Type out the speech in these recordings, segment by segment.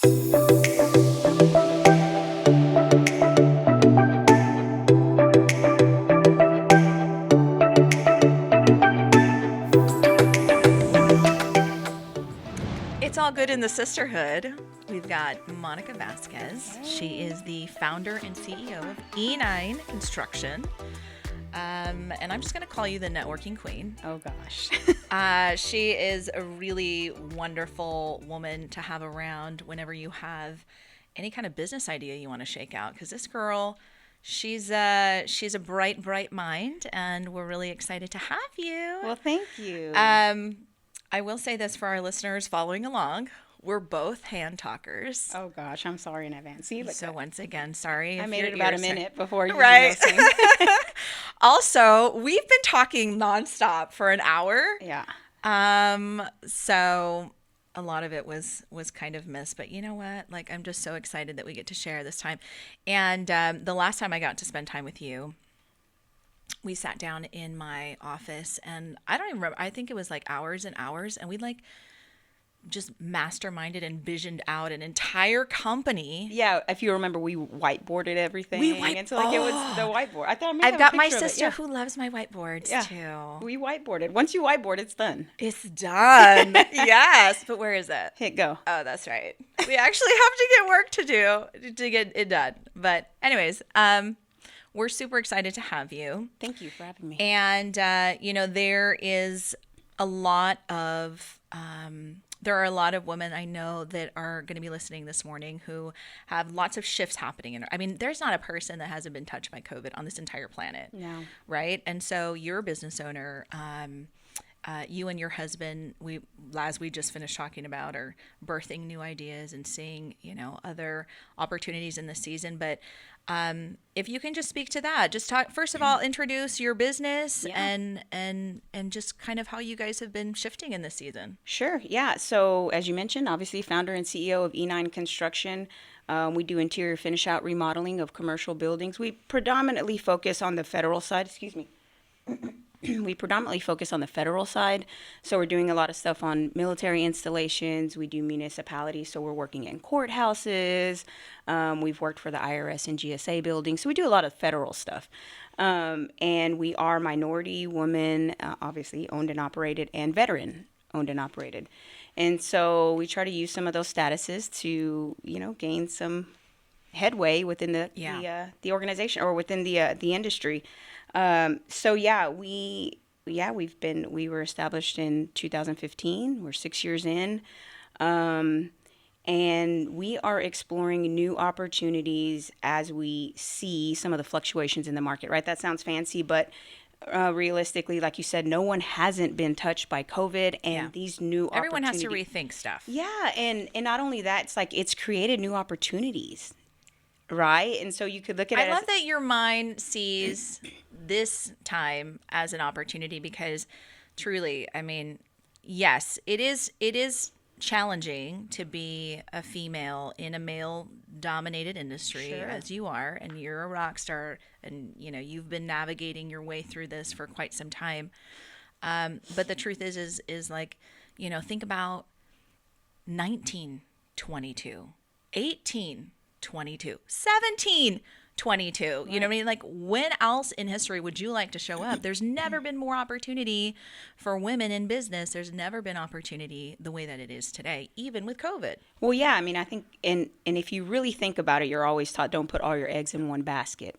It's all good in the sisterhood. We've got Monica Vasquez. She is the founder and CEO of E9 Construction. And I'm just going to call you the networking queen. Oh, gosh. She is a really wonderful woman to have around whenever you have any kind of business idea you want to shake out. Because this girl, she's a bright mind, and we're really excited to have you. Well, thank you. I will say this for our listeners following along. We're both hand talkers. Oh, gosh. I'm sorry in advance. See, look, So once again, sorry. I if made your it about a ears minute before you Right. listened. Also, we've been talking nonstop for an hour. Yeah. So a lot of it was kind of missed, but you know what? Like, I'm just so excited that we get to share this time. And the last time I got to spend time with you, we sat down in my office, and I don't even remember. I think it was like hours and hours, and we like just masterminded and visioned out an entire company. Yeah, if you remember, we whiteboarded everything. And so, like, it was the whiteboard. I thought I've got my sister who loves my whiteboards too. We whiteboarded. Once you whiteboard, it's done. It's done. Yes. But where is it? Hit go. Oh, that's right. We actually have to get work to do to get it done. But anyways, we're super excited to have you. Thank you for having me. And, there is a lot of... there are a lot of women I know that are going to be listening this morning who have lots of shifts happening. I mean, there's not a person that hasn't been touched by COVID on this entire planet. No. Right? And so you're a business owner. You and your husband, as we just finished talking about, are birthing new ideas and seeing, other opportunities in the season. But if you can just speak to that, just talk, first of all, introduce your business and just kind of how you guys have been shifting in this season. Sure. Yeah. So as you mentioned, obviously founder and CEO of E9 Construction. We do interior finish out remodeling of commercial buildings. We predominantly focus on the federal side. Excuse me. We predominantly focus on the federal side. So we're doing a lot of stuff on military installations. We do municipalities. So we're working in courthouses. We've worked for the IRS and GSA buildings. So we do a lot of federal stuff. And we are minority, woman, obviously owned and operated, and veteran owned and operated. And so we try to use some of those statuses to, gain some headway within the organization or within the industry. We were established in 2015. We're 6 years in. And we are exploring new opportunities as we see some of the fluctuations in the market, right? That sounds fancy, but realistically, like you said, no one hasn't been touched by COVID, and these new everyone has to rethink stuff. Yeah, and not only that, it's like it's created new opportunities, right? And so you could look at it. I love that your mind sees this time as an opportunity, because truly, I mean, yes, it is challenging to be a female in a male-dominated industry, as you are, and you're a rock star, and you've been navigating your way through this for quite some time. But the truth is like, think about 1922, 1822, 1722. You know what I mean? Like, when else in history would you like to show up? There's never been more opportunity for women in business. There's never been opportunity the way that it is today, even with COVID. Well, yeah, I mean, I think, and if you really think about it, you're always taught, don't put all your eggs in one basket.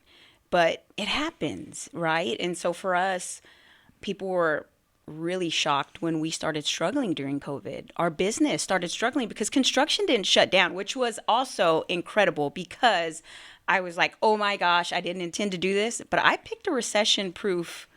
But it happens, right? And so for us, people were really shocked when we started struggling during COVID. Our business started struggling because construction didn't shut down, which was also incredible, because I was like, oh my gosh, I didn't intend to do this, but I picked a recession-proof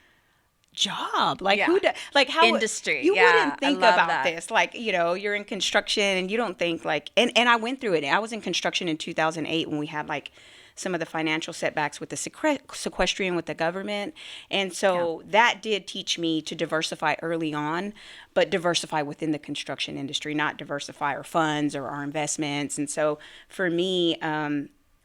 job. Like, how industry. You wouldn't think about this. Like, you're in construction and you don't think like, and I went through it. I was in construction in 2008 when we had like some of the financial setbacks with the sequestration with the government. And so that did teach me to diversify early on, but diversify within the construction industry, not diversify our funds or our investments. And so for me,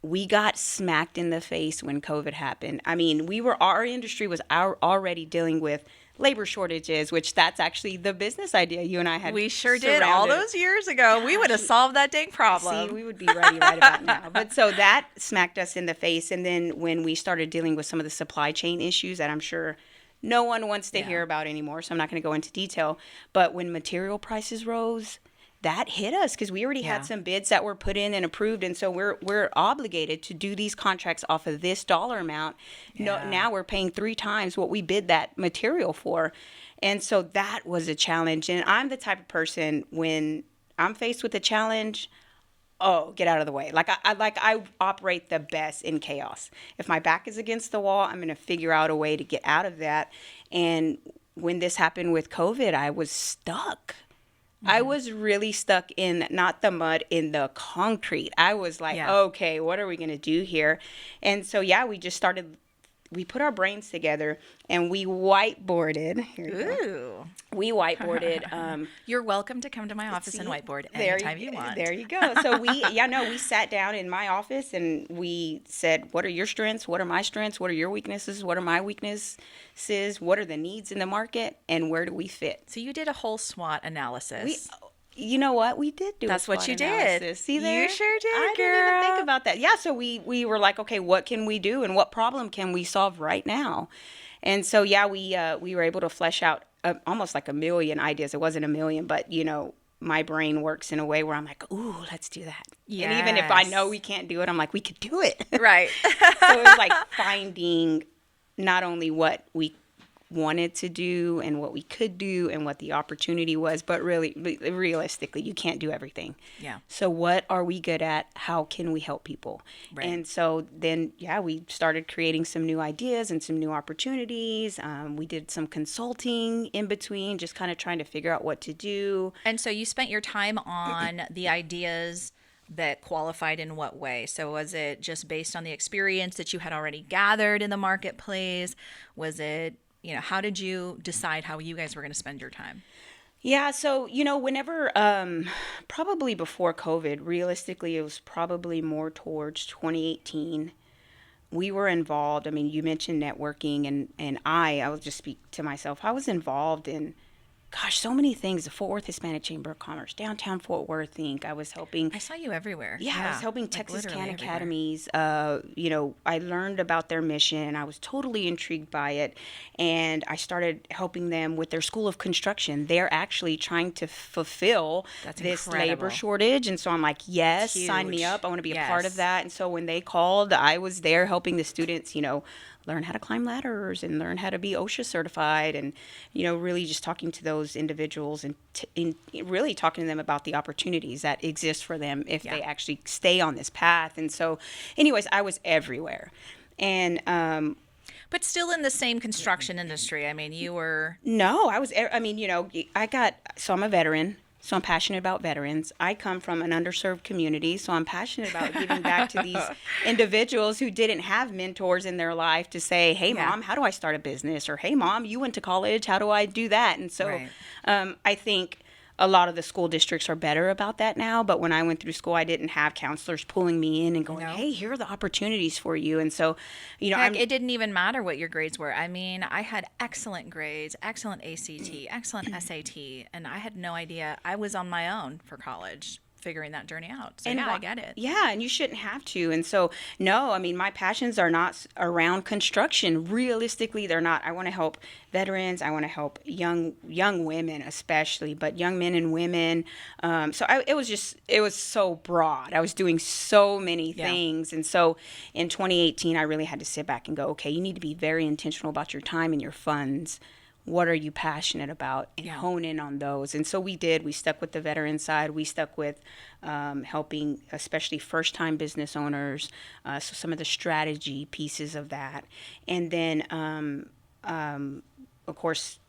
we got smacked in the face when COVID happened. I mean, our industry was already dealing with labor shortages, which that's actually the business idea you and I had. We sure did all those years ago. We would have solved that dang problem. See, we would be ready right about now. But so that smacked us in the face. And then when we started dealing with some of the supply chain issues that I'm sure no one wants to hear about anymore, so I'm not going to go into detail. But when material prices rose, that hit us because we already had some bids that were put in and approved, and so we're obligated to do these contracts off of this dollar amount. No, now we're paying 3 times what we bid that material for, and so that was a challenge. And I'm the type of person, when I'm faced with a challenge, get out of the way. I operate the best in chaos. If my back is against the wall, I'm going to figure out a way to get out of that. And when this happened with COVID, I was stuck. I was really stuck in not the mud, in the concrete. I was like, okay, what are we going to do here? And so, we just started, we put our brains together and we whiteboarded. Ooh. We whiteboarded. You're welcome to come to my office and whiteboard anytime you want. There you go. So we sat down in my office and we said, what are your strengths? What are my strengths? What are your weaknesses? What are my weaknesses? What are the needs in the market? And where do we fit? So you did a whole SWOT analysis. You know what? We did do That's a SWOT what you analysis. did. See there? You sure did, I didn't even think about that. Yeah, so we were like, okay, what can we do and what problem can we solve right now? And so, we were able to flesh out almost like a million ideas. It wasn't a million, but, my brain works in a way where I'm like, ooh, let's do that. Yes. And even if I know we can't do it, I'm like, we could do it. Right. So it was like finding not only what we wanted to do and what we could do and what the opportunity was, but really realistically, you can't do everything. Yeah. So what are we good at? How can we help people? Right. And so then, we started creating some new ideas and some new opportunities. We did some consulting in between, just kind of trying to figure out what to do. And so you spent your time on the ideas that qualified in what way? So was it just based on the experience that you had already gathered in the marketplace? Was it, how did you decide how you guys were going to spend your time? Yeah, so, whenever, probably before COVID, realistically, it was probably more towards 2018. We were involved. I mean, you mentioned networking, and I will just speak to myself. I was involved in, so many things. The Fort Worth Hispanic Chamber of Commerce, downtown Fort Worth Inc. I was helping. I saw you everywhere. Yeah, I was helping like Texas Can everywhere. Academies. I learned about their mission. I was totally intrigued by it. And I started helping them with their School of Construction. They're actually trying to fulfill this labor shortage. And so I'm like, yes, sign me up. I want to be a part of that. And so when they called, I was there helping the students, learn how to climb ladders and learn how to be OSHA certified, and really just talking to those individuals and really talking to them about the opportunities that exist for them if they actually stay on this path. And so anyways, I was everywhere. And but still in the same construction industry. I mean, you were... No, I was, so I'm a veteran. So I'm passionate about veterans. I come from an underserved community, so I'm passionate about giving back to these individuals who didn't have mentors in their life to say, hey, Mom, how do I start a business? Or, hey, Mom, you went to college. How do I do that? And so I think a lot of the school districts are better about that now. But when I went through school, I didn't have counselors pulling me in and going, hey, here are the opportunities for you. And so, it didn't even matter what your grades were. I mean, I had excellent grades, excellent ACT, excellent SAT, and I had no idea. I was on my own for college, figuring that journey out. So I get it. Yeah, and you shouldn't have to. And so, no, I mean, my passions are not around construction. Realistically, they're not. I want to help veterans. I want to help young women especially, but young men and women. It was so broad. I was doing so many things. And so in 2018, I really had to sit back and go, okay, you need to be very intentional about your time and your funds. What are you passionate about, and hone in on those. And so we did. We stuck with the veteran side. We stuck with helping especially first-time business owners, so some of the strategy pieces of that. And then, of course,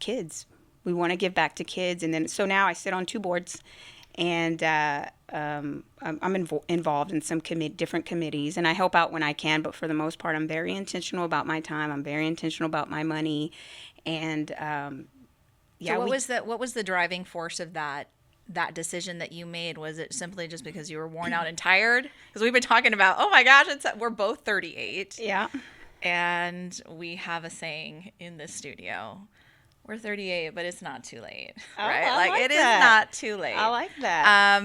kids. We want to give back to kids. And then, so now I sit on 2 boards, and I'm involved in some different committees, and I help out when I can, but for the most part, I'm very intentional about my time. I'm very intentional about my money. And so what was the driving force of that decision that you made? Was it simply just because you were worn out and tired? Because we've been talking about, oh my gosh, we're both 38. Yeah. And we have a saying in this studio. We're 38, but it's not too late, right? I like It is that. not too late. I like that.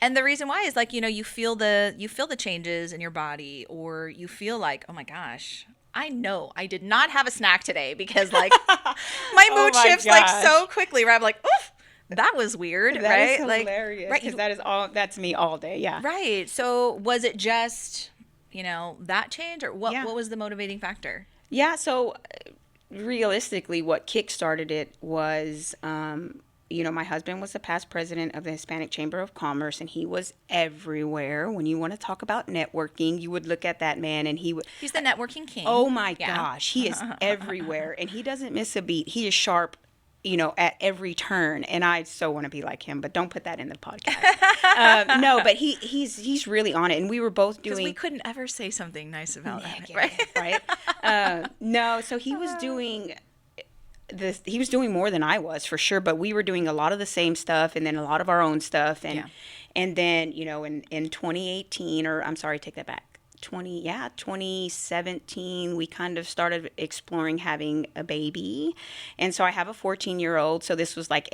And the reason why is like, you feel the changes in your body, or you feel like, oh my gosh, I know I did not have a snack today because like my Oh mood my shifts like gosh. so quickly where I'm like, oof, that was weird, That is right? Like, hilarious right, because that's me all day. Yeah. right. So was it just, that change, or what? Yeah. What was the motivating factor? Yeah. So realistically, what kickstarted it was, my husband was the past president of the Hispanic Chamber of Commerce, and he was everywhere. When you want to talk about networking, you would look at that man, and he would. He's the networking king. Oh my Yeah. gosh, he is everywhere, and he doesn't miss a beat. He is sharp, at every turn, and I so want to be like him. But don't put that in the podcast. No, but he's really on it, and we were both Because we doing. couldn't ever say something nice about him, Negative, right? right? No, so he was doing this. He was doing more than I was for sure, but we were doing a lot of the same stuff, and then a lot of our own stuff, and Yeah. and then in 2018, or I'm sorry, take that back. 2017, we kind of started exploring having a baby. And so I have a 14-year-old. So this was like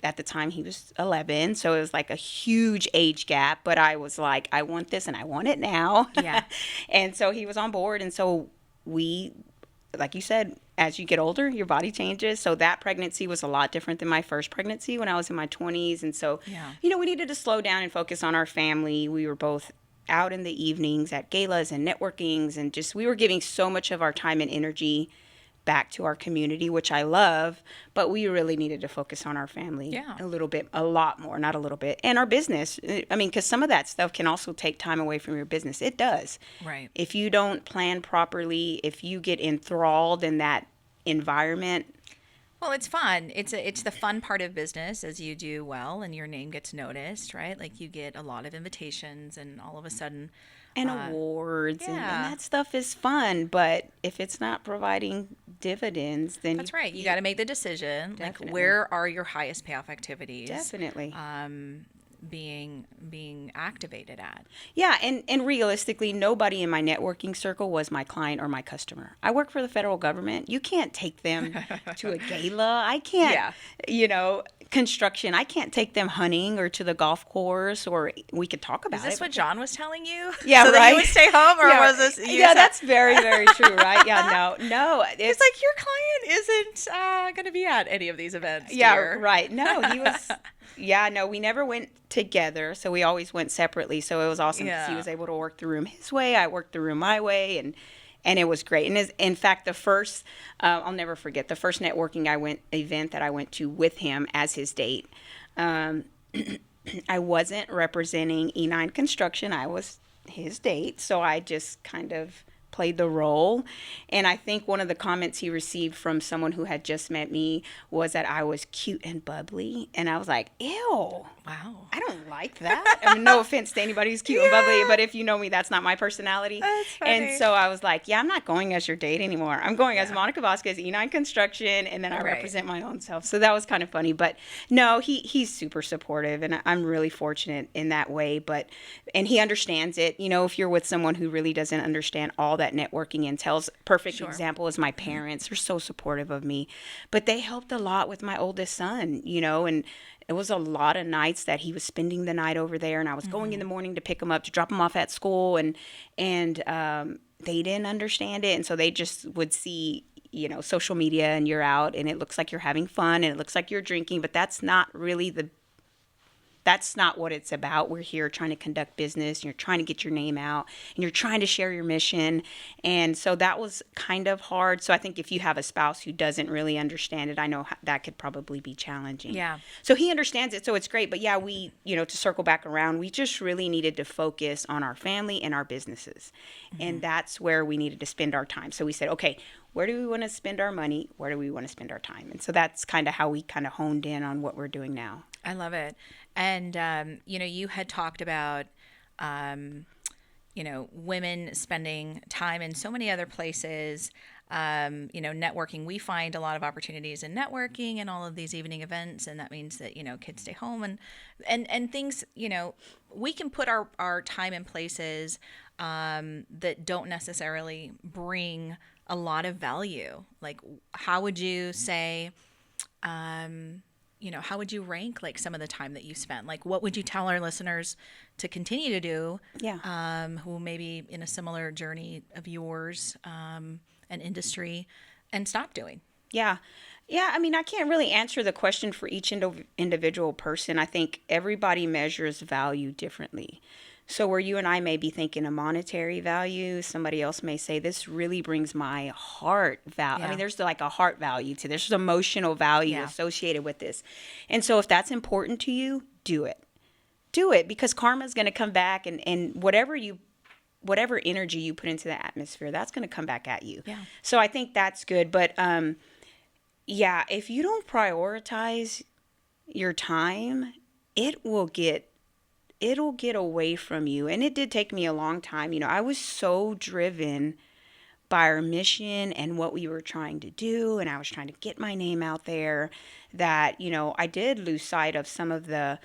at the time he was 11. So it was like a huge age gap. But I was like, I want this and I want it now. Yeah. And so he was on board. And so we, like you said, as you get older, your body changes. So that pregnancy was a lot different than my first pregnancy when I was in my 20s. And so, Yeah. we needed to slow down and focus on our family. We were both out in the evenings at galas and networkings, and just we were giving so much of our time and energy back to our community, which I love, but we really needed to focus on our family Yeah. a little bit, a lot more, not a little bit, and our business. I mean, because some of that stuff can also take time away from your business. It does. Right. If you don't plan properly, if you get enthralled in that environment. Well, it's fun. It's the fun part of business as you do well and your name gets noticed, right? Like you get a lot of invitations and all of a sudden And awards and yeah. that stuff is fun, but if it's not providing dividends, then that's right. You got to make the decision. Definitely. Like where are your highest payoff activities definitely. being activated at? Yeah, and realistically, nobody in my networking circle was my client or my customer. I work for the federal government. You can't take them to a gala. I can't, construction. I can't take them hunting or to the golf course, or we could talk about Is this it. what John was telling you? Yeah, so right. that you would stay home, or Yeah, was this? yeah, that's very, very true, right? Yeah, no. It's like your client isn't going to be at any of these events. Yeah, dear. right. No, he was. Yeah, no, we never went together, so we always went separately. So it was awesome because he Yeah. was able to work the room his way, I worked the room my way, and it was great. And in fact, the first, I'll never forget the first networking event that I went to with him as his date. I wasn't representing E9 Construction. I was his date, so I just kind of played the role. And I think one of the comments he received from someone who had just met me was that I was cute and bubbly. And I was like, ew. Wow. I don't like that. I mean, no offense to anybody who's cute and bubbly, but if you know me, that's not my personality. That's funny. And so I was like, yeah, I'm not going as your date anymore. I'm going as Monica Vasquez, E9 Construction, and then I Right. represent my own self. So that was kind of funny. But no, he's super supportive, and I'm really fortunate in that way. And he understands it. If you're with someone who really doesn't understand all that networking entails, perfect Sure. example is my parents. They're so supportive of me. But they helped a lot with my oldest son, and it was a lot of nights that he was spending the night over there, and I was going in the morning to pick him up, to drop him off at school, and they didn't understand it, and so they just would see, social media, and you're out, and it looks like you're having fun, and it looks like you're drinking, but that's not what it's about. We're here trying to conduct business, and you're trying to get your name out, and you're trying to share your mission. And so that was kind of hard. So I think if you have a spouse who doesn't really understand it, I know that could probably be challenging. Yeah. So he understands it, so it's great. But yeah, we, to circle back around, we just really needed to focus on our family and our businesses. Mm-hmm. And that's where we needed to spend our time. So we said, okay, where do we want to spend our money? Where do we want to spend our time? And so that's kind of how we kind of honed in on what we're doing now. I love it. And, you had talked about, women spending time in so many other places, networking. We find a lot of opportunities in networking and all of these evening events, and that means that kids stay home and things. We can put our time in places that don't necessarily bring a lot of value. Like, how would you say? How would you rank like some of the time that you spent? Like, what would you tell our listeners to continue to do? Yeah. Who may be in a similar journey of yours, an industry, and stop doing? Yeah. Yeah, I mean, I can't really answer the question for each individual person. I think everybody measures value differently. So where you and I may be thinking a monetary value, somebody else may say this really brings my heart value. I Yeah. mean, there's like a heart value to this. There's emotional value Yeah. associated with this. And so if that's important to you, do it. Do it, because karma's going to come back, and whatever energy you put into the atmosphere, that's going to come back at you. Yeah. So I think that's good. But yeah, if you don't prioritize your time, it'll get away from you. And it did take me a long time. I was so driven by our mission and what we were trying to do, and I was trying to get my name out there, that I did lose sight of some of the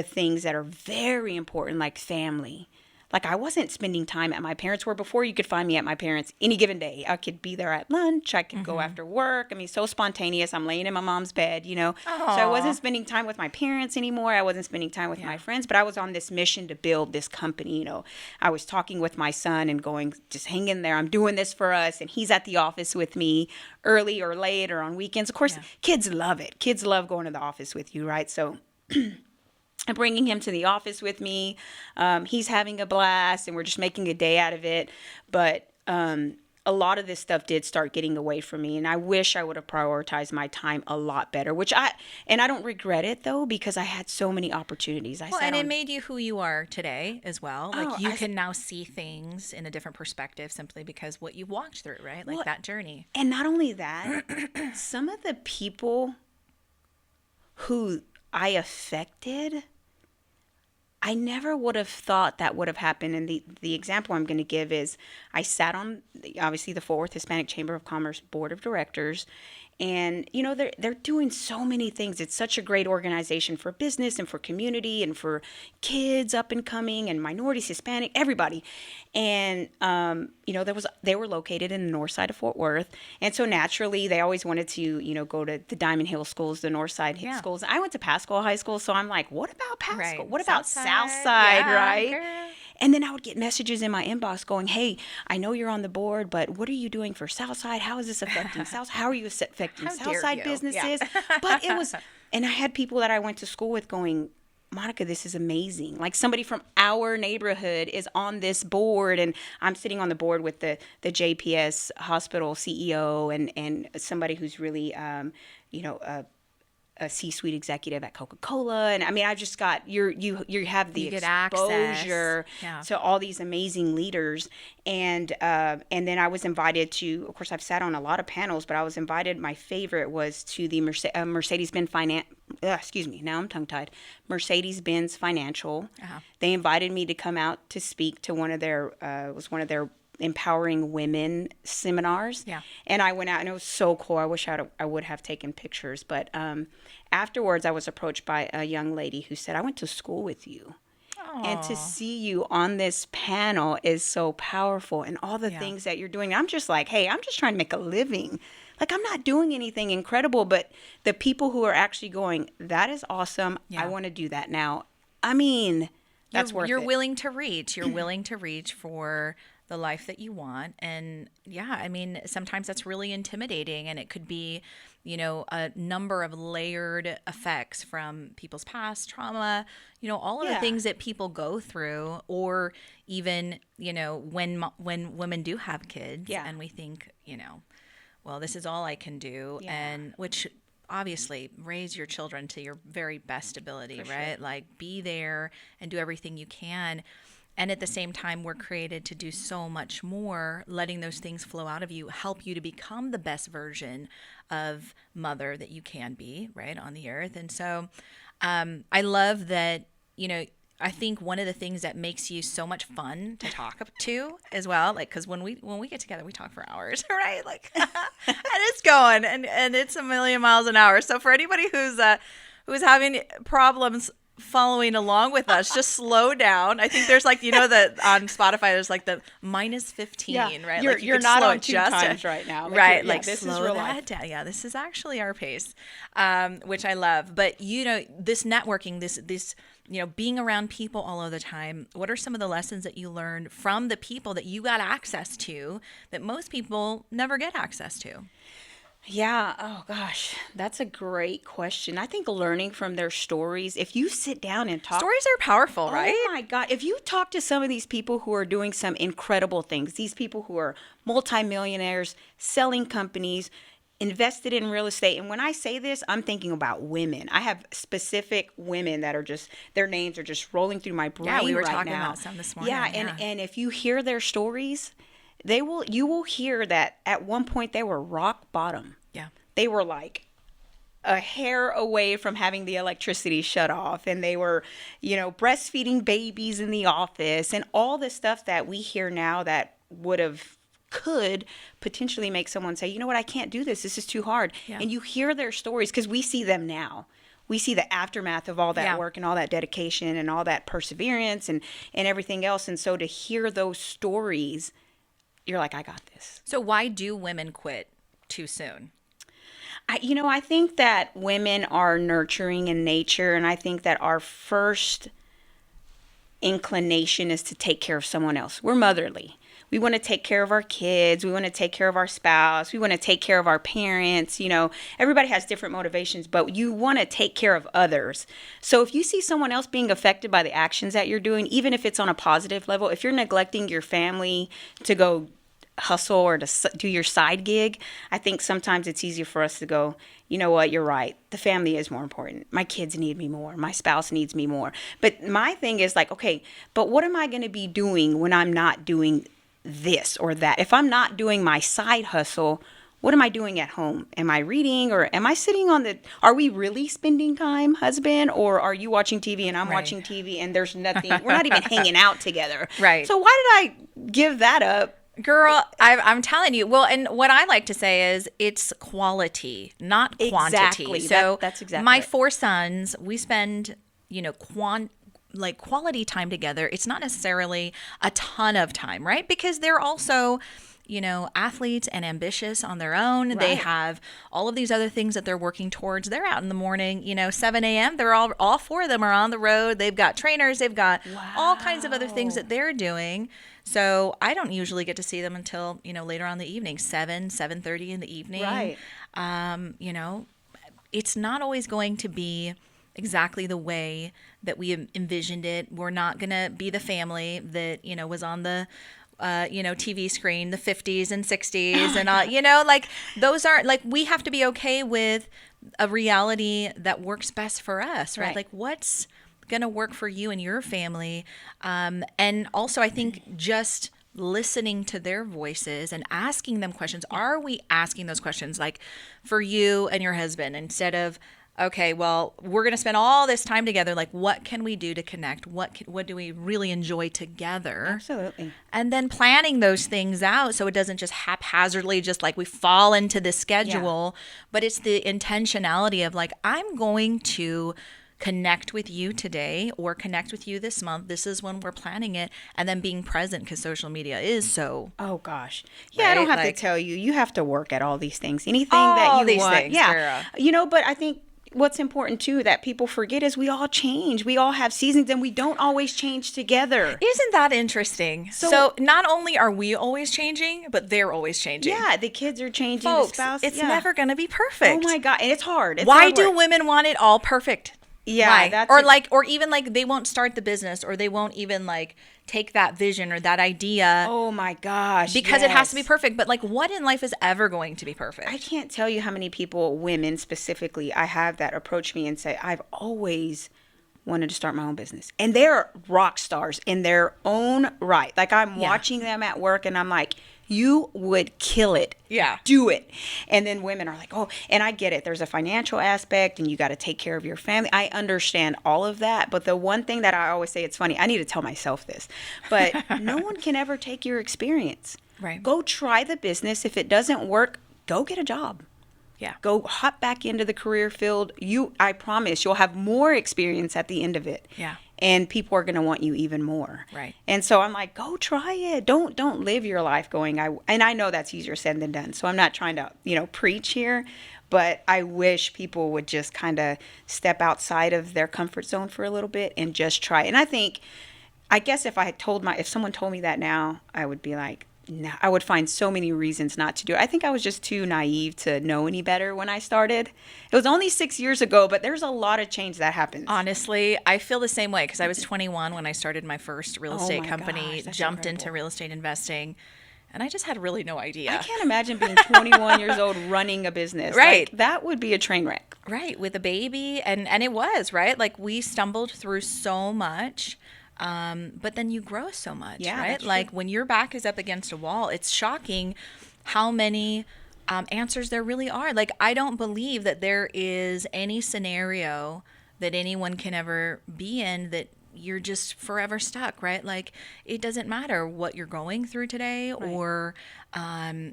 things that are very important, like family. Like, I wasn't spending time at my parents' where before you could find me at my parents any given day. I could be there at lunch. I could go after work. I mean, so spontaneous. I'm laying in my mom's bed, So I wasn't spending time with my parents anymore. I wasn't spending time with my friends, but I was on this mission to build this company. I was talking with my son and going, just hang in there. I'm doing this for us. And he's at the office with me early or late or on weekends. Of course, kids love it. Kids love going to the office with you, right? So I'm bringing him to the office with me. He's having a blast, and we're just making a day out of it. But a lot of this stuff did start getting away from me, and I wish I would have prioritized my time a lot better. I don't regret it though, because I had so many opportunities. It made you who you are today as well. Like, you can now see things in a different perspective simply because what you've walked through, right? Like, that journey. And not only that, some of the people who I affected, I never would have thought that would have happened. And the example I'm going to give is, I sat on, obviously, the Fort Worth Hispanic Chamber of Commerce Board of Directors. And, they're doing so many things. It's such a great organization for business and for community and for kids up and coming and minorities, Hispanic, everybody. And, they were located in the north side of Fort Worth. And so naturally, they always wanted to, go to the Diamond Hill schools, the north side schools. I went to Pasco High School, so I'm like, what about Pasco? Right. What about South Side, right? Girl. And then I would get messages in my inbox going, hey, I know you're on the board, but what are you doing for Southside? How is this affecting South? How are you affecting Southside businesses? But it was, and I had people that I went to school with going, Monica, this is amazing. Like, somebody from our neighborhood is on this board, and I'm sitting on the board with the JPS hospital CEO and somebody who's really, a C-suite executive at Coca-Cola. And I mean, I just got, you have the exposure to all these amazing leaders. And then I was invited to, of course, I've sat on a lot of panels, but I was invited, my favorite was to the Mercedes-Benz now I'm tongue-tied. Mercedes-Benz Financial. They invited me to come out to speak to one of their empowering women seminars. And I went out, and it was so cool. I wish I would have taken pictures. But afterwards, I was approached by a young lady who said, I went to school with you. Aww. And to see you on this panel is so powerful, and all the things that you're doing. I'm just like, hey, I'm just trying to make a living. Like, I'm not doing anything incredible, but the people who are actually going, that is awesome. I want to do that now. I mean, that's worth it. You're willing to reach. You're willing to reach for the life that you want. And I mean, sometimes that's really intimidating, and it could be, a number of layered effects from people's past trauma, all of the things that people go through, or even, when women do have kids and we think, well, this is all I can do. And which obviously raise your children to your very best ability, right? Sure. Like, be there and do everything you can. And at the same time, we're created to do so much more. Letting those things flow out of you help you to become the best version of mother that you can be, right, on the earth. And so I love that, I think one of the things that makes you so much fun to talk to as well, like, because when we get together, we talk for hours, right? Like, and it's going, and it's a million miles an hour. So for anybody who's having problems following along with us, just slow down. I think there's like, that on Spotify there's like the -15, right? You're, Like you're could not slow on it two just times right now. right, Yeah, like this is slow real that life. down. Yeah, this is actually our pace, which I love. But this networking, this being around people all of the time. What are some of the lessons that you learned from the people that you got access to that most people never get access to? Yeah. Oh gosh, that's a great question. I think learning from their stories. If you sit down and talk, Stories are powerful, right? oh my God, if you talk to some of these people who are doing some incredible things, these people who are multimillionaires, selling companies, invested in real estate. And when I say this, I'm thinking about women. I have specific women that are just, their names are just rolling through my brain Yeah, we were right talking now. about some this morning. Yeah, and if you hear their stories, you will hear that at one point they were rock bottom. Yeah. They were like a hair away from having the electricity shut off, and they were, breastfeeding babies in the office, and all the stuff that we hear now that could potentially make someone say, you know what, I can't do this. This is too hard. Yeah. And you hear their stories because we see them now. We see the aftermath of all that Yeah. work and all that dedication and all that perseverance and everything else. And so to hear those stories, you're like, I got this. So why do women quit too soon? I think that women are nurturing in nature, and I think that our first inclination is to take care of someone else. We're motherly. We want to take care of our kids. We want to take care of our spouse. We want to take care of our parents. Everybody has different motivations, but you want to take care of others. So if you see someone else being affected by the actions that you're doing, even if it's on a positive level, if you're neglecting your family to go hustle or to do your side gig, I think sometimes it's easier for us to go, you know what, you're right. The family is more important. My kids need me more. My spouse needs me more. But my thing is like, okay, but what am I going to be doing when I'm not doing this or that? If I'm not doing my side hustle, what am I doing at home? Am I reading, or am I sitting are we really spending time, husband? Or are you watching TV and I'm Right. watching TV and there's nothing, we're not even hanging out together. Right. So why did I give that up? Girl, I'm telling you. Well, and what I like to say is it's quality, not quantity. Exactly. So That's exactly my right. 4 sons, we spend, quality time together. It's not necessarily a ton of time, right? Because they're also, athletes and ambitious on their own. They Right. have all of these other things that they're working towards. They're out in the morning, 7 a.m. They're all 4 of them are on the road. They've got trainers. They've got all kinds of other things that they're doing. So I don't usually get to see them until, later on in the evening, 7:30 in the evening. Right. It's not always going to be exactly the way that we envisioned it. We're not going to be the family that, was on the TV screen, the 50s and 60s and, those aren't, we have to be okay with a reality that works best for us, right? Right. Like what's going to work for you and your family. And also I think just listening to their voices and asking them questions. Are we asking those questions like for you and your husband instead of, okay, well, we're going to spend all this time together. Like, what can we do to connect? What do we really enjoy together? Absolutely. And then planning those things out so it doesn't just haphazardly, just like we fall into the schedule, but it's the intentionality of like, I'm going to connect with you today or connect with you this month. This is when we're planning it. And then being present because social media is so. Oh gosh. Yeah, I don't Right? have Like- to tell you. You have to work at all these things. Anything All that you these want. things, Yeah. girl. But I think what's important too that people forget is we all change. We all have seasons and we don't always change together. Isn't that interesting? So not only are we always changing, but they're always changing. Yeah, the kids are changing, Folks, the spouse. it's yeah. never going to be perfect. Oh my God. And it's hard. It's Why hard do work. women want it all perfect? Yeah, Why? that's or a- or even they won't start the business or they won't even take that vision or that idea Oh my gosh. because it has to be yes. perfect. But what in life is ever going to be perfect? I can't tell you how many people, women specifically, I have that approach me and say, I've always wanted to start my own business. And they're rock stars in their own right. Like I'm Yeah. watching them at work and I'm like, You would kill it. Yeah. Do it. And then women are like, oh, and I get it. There's a financial aspect and you got to take care of your family. I understand all of that. But the one thing that I always say, it's funny, I need to tell myself this, but no one can ever take your experience. Right. Go try the business. If it doesn't work, go get a job. Yeah. Go hop back into the career field. I promise you'll have more experience at the end of it. Yeah. And people are going to want you even more. Right. And so I'm like, go try it. Don't live your life going, and I know that's easier said than done. So I'm not trying to, preach here, but I wish people would just kind of step outside of their comfort zone for a little bit and just try. And I guess if someone told me that now, I would be like, no, I would find so many reasons not to do it. I think I was just too naive to know any better when I started. It was only 6 years ago, but there's a lot of change that happens. Honestly, I feel the same way because I was 21 when I started my first real estate my company, gosh, that's jumped incredible. into real estate investing, and I just had really no idea. I can't imagine being 21 years old running a business. Right. Like, that would be a train wreck. Right, with a baby, and it was, right? Like, we stumbled through so much. But then you grow so much, Yeah, right? that's Like true. when your back is up against a wall, it's shocking how many answers there really are. Like, I don't believe that there is any scenario that anyone can ever be in that you're just forever stuck, right? Like, it doesn't matter what you're going through today or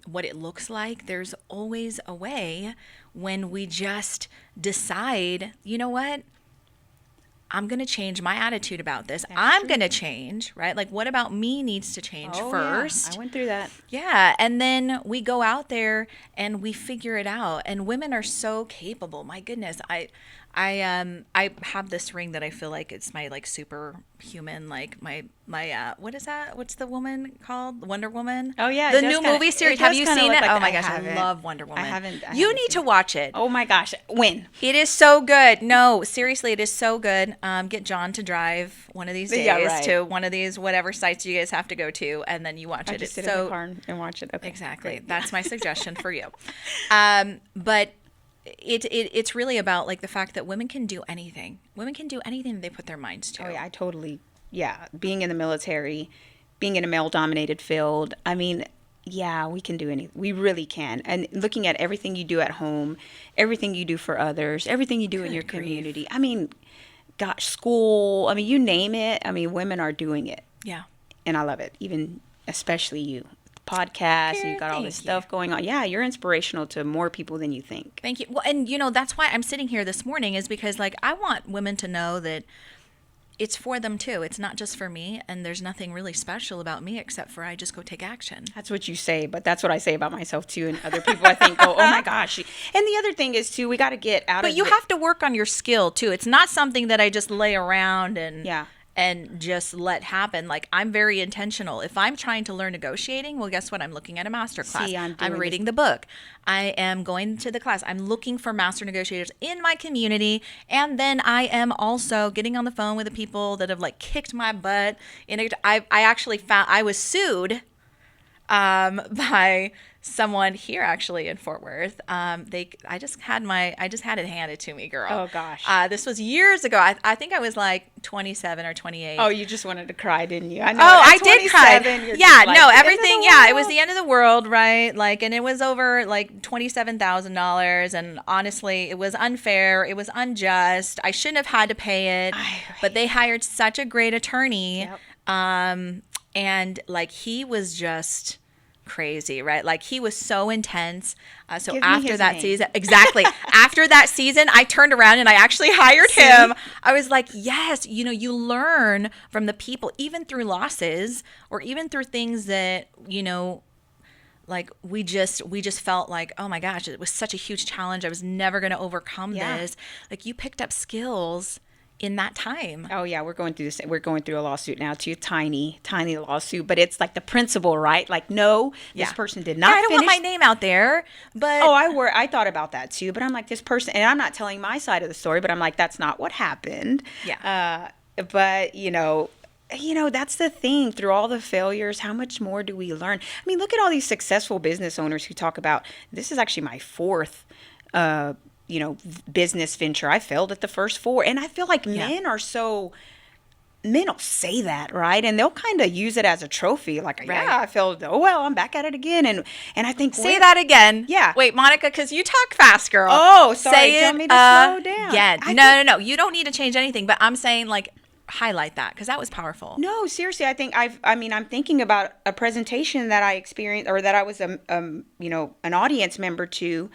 what it looks like. There's always a way when we just decide, you know what? I'm going to change my attitude about this. I'm going to change, right? Like, what about me needs to change first? Yeah. I went through that. Yeah. And then we go out there and we figure it out. And women are so capable. My goodness. I have this ring that I feel like it's my like superhuman, like my what is that? What's the woman called? Wonder Woman? Oh, yeah, it The does new kinda- movie it series. does Have you kinda seen look it? like Oh that. my I gosh, I haven't. love Wonder Woman. I haven't You need seen to it. watch it. Oh my gosh. When? It is so good. No, seriously, it is so good. Get John to drive one of these days Yeah, right. to one of these whatever sites you guys have to go to, and then you watch I it. just It's sit in so the car and watch it. Okay. exactly. Great. That's my suggestion for you. But it's really about like the fact that women can do anything. Women can do anything they put their minds to. Oh, yeah, being in the military, being in a male-dominated field, I mean, yeah, we can do anything. We really can. And looking at everything you do at home, everything you do for others, everything you do in your Good grief. community. I mean, gosh, school, I mean, you name it. I mean, women are doing it. Yeah. And I love it, even especially you. Podcast, and you've got all this Thank stuff going on. Yeah, you're inspirational to more people than you think. Thank you. Well, and that's why I'm sitting here this morning is because like I want women to know that it's for them too. It's not just for me, and there's nothing really special about me except for I just go take action. That's what you say, but that's what I say about myself too. And other people, I think, go, oh my gosh. And the other thing is too, we got to get out of But you have to work on your skill too. It's not something that I just lay around and Yeah. and just let happen. Like I'm very intentional. If I'm trying to learn negotiating, well, guess what? I'm looking at a master class. See, I'm doing reading the book. I am going to the class. I'm looking for master negotiators in my community. And then I am also getting on the phone with the people that have like kicked my butt. I actually found I was sued by someone here actually in Fort Worth. I just had it handed to me, girl. Oh, gosh. This was years ago. I think I was like 27 or 28. Oh, you just wanted to cry, didn't you? I know. Oh, at I did cry. 27, you're Yeah, just like, no, "The end of everything. the Yeah, it was world." the end of the world, right? Like, and it was over like $27,000. And honestly, it was unfair. It was unjust. I shouldn't have had to pay it. But they hired such a great attorney. Yep. And like he was just crazy, right? Like he was so intense. So Give me after his that name. season, exactly. After that season, I turned around and I actually hired him. I was like, yes, you learn from the people, even through losses or even through things that, like we just felt like, oh my gosh, it was such a huge challenge. I was never going to overcome Yeah. this. Like you picked up skills in that time. Oh yeah, we're going through this. We're going through a lawsuit now too, tiny lawsuit, but it's like the principle, right? Like, no, this Yeah. person did Yeah, not I don't finish. want my name out there, but Oh, I thought about that too, but I'm like, this person, and I'm not telling my side of the story, but I'm like, that's not what happened. Yeah. But that's the thing. Through all the failures, how much more do we learn? I mean, look at all these successful business owners who talk about, this is actually my fourth business venture. I failed at the first four. And I feel like men are so men will say that, right? And they'll kind of use it as a trophy. Like, Right. yeah, I felt, oh, well, I'm back at it again. And I think, Say that again. Yeah. Wait, Monica, because you talk fast, girl. Oh, sorry. Say Tell it me to slow down. again. I No. You don't need to change anything, but I'm saying, like, highlight that because that was powerful. No, seriously, I think I'm thinking about a presentation that I experienced, or that I was an audience member to,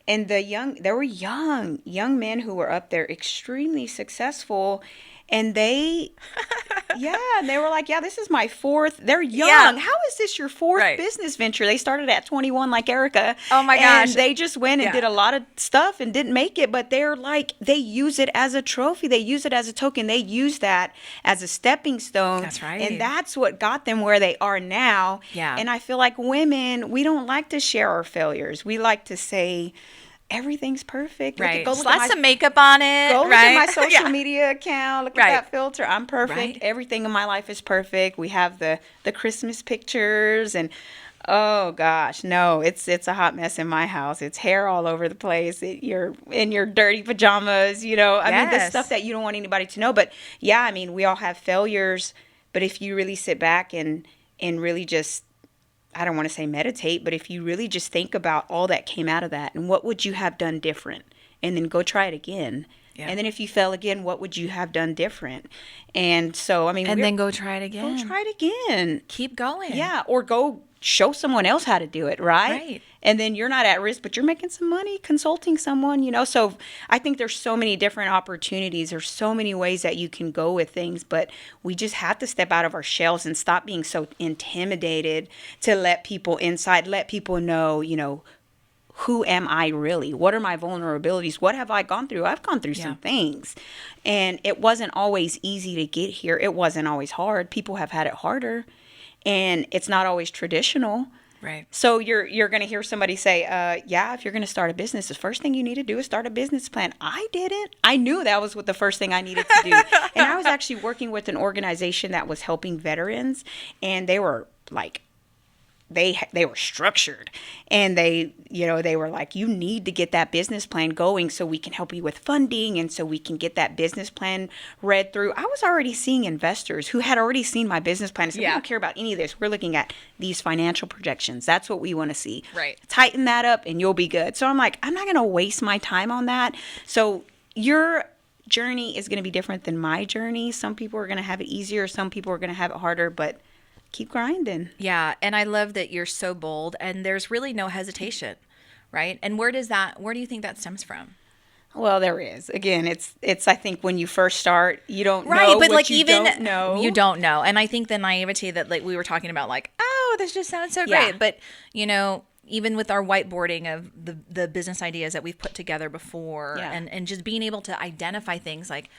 and there were young men who were up there extremely successful, and they were like, yeah, this is my fourth. They're young. Yeah. How is this your fourth Right. business venture? They started at 21 like Erica. Oh my gosh. And they just went and Yeah. did a lot of stuff and didn't make it, but they're like, they use it as a trophy. They use it as a token. They use that as a stepping stone. That's right. And that's what got them where they are now. Yeah. And I feel like women, we don't like to share our failures. We like to say, everything's perfect. Right. Go look Slap at some makeup on it. Go look right? at my social Yeah. media account. Look Right. at that filter. I'm perfect. Right. Everything in my life is perfect. We have the Christmas pictures, and oh gosh, no, it's a hot mess in my house. It's hair all over the place. You're in your dirty pajamas. I mean, the Yes. stuff that you don't want anybody to know. But yeah, I mean, we all have failures. But if you really sit back and really just, I don't want to say meditate, but if you really just think about all that came out of that and what would you have done different, and then go try it again. Yeah. And then if you fell again, what would you have done different? And so, I mean, And then go try it again. go try it again. Keep going. Yeah. Or go show someone else how to do it, right? Right. And then you're not at risk, but you're making some money consulting someone, So I think there's so many different opportunities. There's so many ways that you can go with things, but we just have to step out of our shells and stop being so intimidated to let people inside, let people know, who am I really? What are my vulnerabilities? What have I gone through? I've gone through some things. And it wasn't always easy to get here. It wasn't always hard. People have had it harder. And it's not always traditional. Right. So you're going to hear somebody say, if you're going to start a business, the first thing you need to do is start a business plan. I didn't. I knew that was what the first thing I needed to do. And I was actually working with an organization that was helping veterans, and they were like, they were structured, and they were like, you need to get that business plan going so we can help you with funding, and so we can get that business plan read through. I was already seeing investors who had already seen my business plan and said, we don't care about any of this. We're looking at these financial projections. That's what we want to see. Right. Tighten that up and you'll be good. So I'm like, I'm not going to waste my time on that. So your journey is going to be different than my journey. Some people are going to have it easier. Some people are going to have it harder, but keep grinding. Yeah. And I love that you're so bold and there's really no hesitation, right? And where do you think that stems from? Well, there is. Again, it's I think when you first start, you don't Right, know but what like you even don't know. you don't know. And I think the naivety that like we were talking about, like, oh, this just sounds so Yeah. great. But even with our whiteboarding of the business ideas that we've put together before Yeah. and just being able to identify things like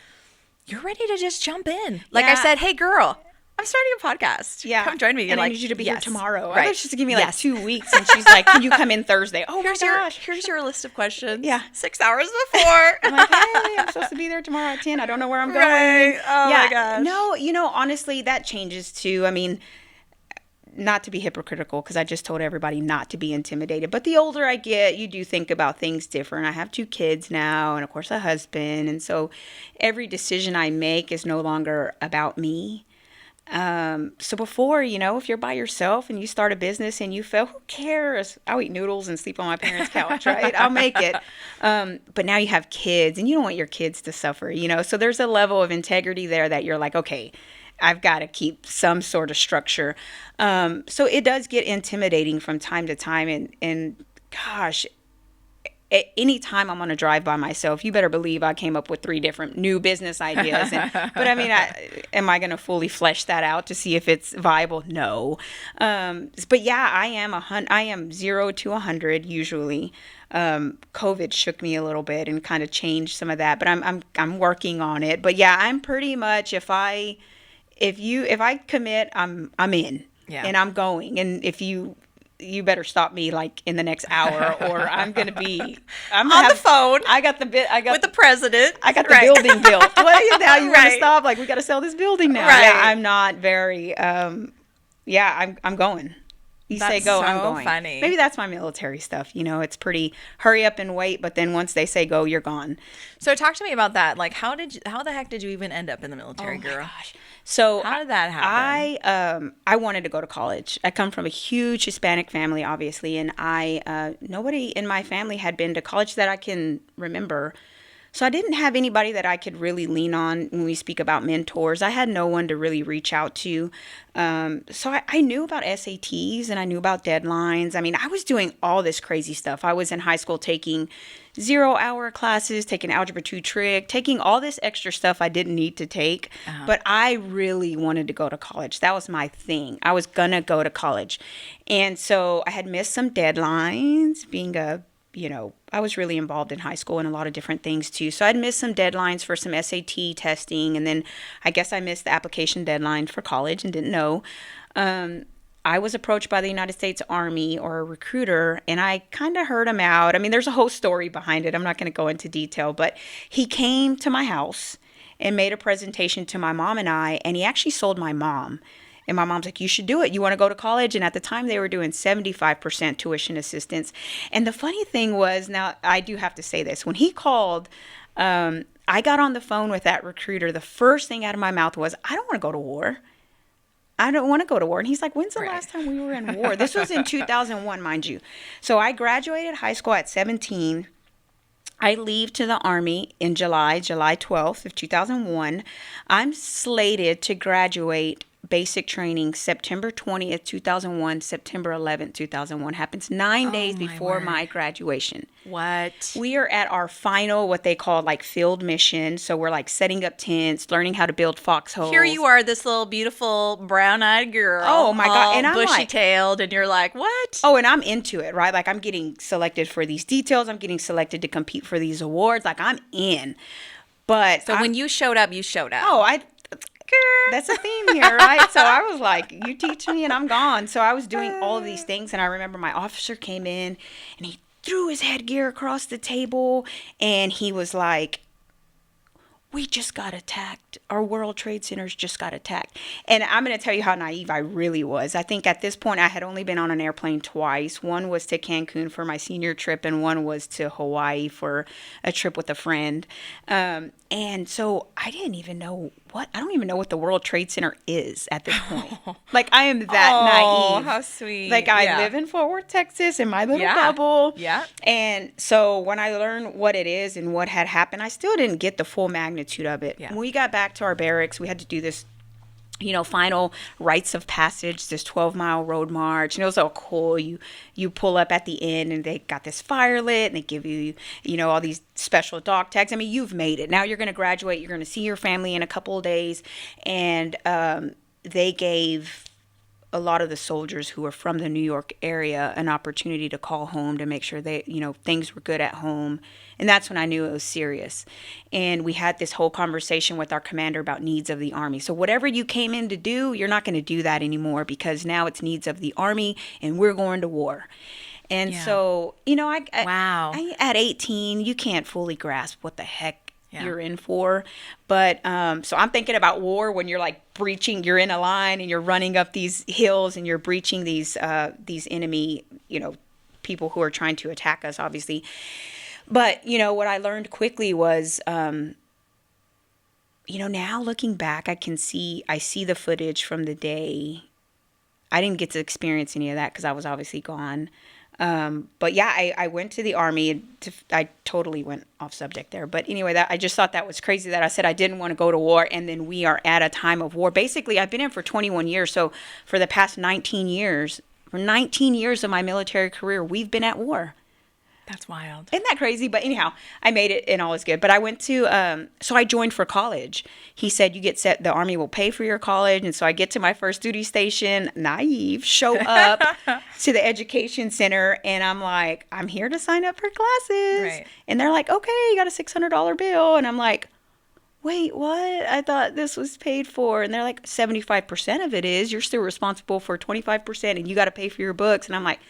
you're ready to just jump in. Like I Yeah. said, hey girl, I'm starting a podcast. Yeah. Come join me. You're And I like, need you to be here yes. tomorrow. Right. I thought she was to give me like Yes. 2 weeks, and she's like, can you come in Thursday? Oh Here's my your gosh. here's your list of questions. Yeah. 6 hours before. I'm like, hey, I'm supposed to be there tomorrow at 10. I don't know where I'm going. Right. Oh yeah. my gosh. No, honestly, that changes too. I mean, not to be hypocritical, because I just told everybody not to be intimidated. But the older I get, you do think about things different. I have 2 kids now, and of course a husband. And so every decision I make is no longer about me. So before, if you're by yourself and you start a business and you fail, who cares? I'll eat noodles and sleep on my parents' couch, right? I'll make it. But now you have kids and you don't want your kids to suffer, So there's a level of integrity there that you're like, okay, I've got to keep some sort of structure. So it does get intimidating from time to time. And gosh, at any time I'm on a drive by myself, you better believe I came up with 3 different new business ideas. But I mean, am I going to fully flesh that out to see if it's viable? No. But yeah, I am 0 to 100 usually. COVID shook me a little bit and kind of changed some of that, but I'm working on it. But yeah, I'm pretty much, if I commit, I'm in. Yeah. And I'm going. And if you better stop me like in the next hour, or I'm gonna On the phone. I got the with the president. I got the Right. building built. What now? You want to Right. stop? Like, we got to sell this building now. Right. Yeah, I'm not very. I'm going. You say That's go, so I'm going. funny. Maybe that's my military stuff. It's pretty hurry up and wait. But then once they say go, you're gone. So talk to me about that. Like, how the heck did you even end up in the military, Oh girl? my gosh. So How did that happen? I wanted to go to college. I come from a huge Hispanic family, obviously, and I nobody in my family had been to college that I can remember. So I didn't have anybody that I could really lean on when we speak about mentors. I had no one to really reach out to. So I knew about SATs and I knew about deadlines. I mean, I was doing all this crazy stuff. I was in high school taking 0 hour classes, taking Algebra 2 Trig, taking all this extra stuff I didn't need to take. But I really wanted to go to college. That was my thing. I was going to go to college. And so I had missed some deadlines being I was really involved in high school and a lot of different things too. So I'd missed some deadlines for some SAT testing. And then I guess I missed the application deadline for college and didn't know. I was approached by the United States Army or a recruiter, and I kind of heard him out. I mean, there's a whole story behind it. I'm not going to go into detail, but he came to my house and made a presentation to my mom and he actually sold my mom. And my mom's like, you should do it. You want to go to college? And at the time, they were doing 75% tuition assistance. And the funny thing was, now I do have to say this, when he called, I got on the phone with that recruiter. The first thing out of my mouth was, I don't want to go to war. I don't want to go to war. And he's like, when's the last time we were in war? This was in 2001, mind you. So I graduated high school at 17. I leave to the Army in July 12th of 2001. I'm slated to graduate basic training September 20th, 2001, September 11th, 2001. Happens 9 days before my graduation. What? We are at our final, what they call like field mission. So we're like setting up tents, learning how to build foxholes. Here you are, this little beautiful brown-eyed girl. Oh my God. And I'm bushy-tailed, and you're like, what? Oh, and I'm into it, right? Like I'm getting selected for these details. I'm getting selected to compete for these awards. Like I'm in. But So when you showed up, you showed up. Oh, that's a theme here, right? So I was like, you teach me and I'm gone. So I was doing all of these things. And I remember my officer came in and he threw his headgear across the table and he was like, we just got attacked. Our World Trade Centers just got attacked. And I'm going to tell you how naive I really was. I think at this point I had only been on an airplane twice. One was to Cancun for my senior trip and one was to Hawaii for a trip with a friend. And so I didn't even know I don't even know what the World Trade Center is at this point. Like I am that naive. How sweet. Like I live in Fort Worth, Texas in my little bubble. Yeah. And so when I learned what it is and what had happened, I still didn't get the full magnitude of it. Yeah. When we got back to our barracks, we had to do this final rites of passage, this 12-mile road march. And it was so cool. You pull up at the end and they got this fire lit and they give you, all these special dog tags. I mean, you've made it. Now you're going to graduate. You're going to see your family in a couple of days. And they gave a lot of the soldiers who were from the New York area an opportunity to call home to make sure they, things were good at home. And that's when I knew it was serious. And we had this whole conversation with our commander about needs of the Army. So whatever you came in to do, you're not going to do that anymore because now it's needs of the Army and we're going to war. And so, I at 18, you can't fully grasp what the heck you're in for. But so I'm thinking about war when you're like breaching, you're in a line and you're running up these hills and you're breaching these enemy, people who are trying to attack us, obviously. But, what I learned quickly was, now looking back, I see the footage from the day. I didn't get to experience any of that because I was obviously gone. But yeah, I went to the Army. I totally went off subject there. But anyway, I just thought that was crazy that I said I didn't want to go to war. And then we are at a time of war. Basically, I've been in for 21 years. So for the past 19 years of my military career, we've been at war. That's wild. Isn't that crazy? But anyhow, I made it and all is good. But I went to, so I joined for college. He said, the Army will pay for your college. And so I get to my first duty station, naive, show up to the education center. And I'm like, I'm here to sign up for classes. Right. And they're like, okay, you got a $600 bill. And I'm like, wait, what? I thought this was paid for. And they're like, 75% of it is. You're still responsible for 25% and you got to pay for your books. And I'm like,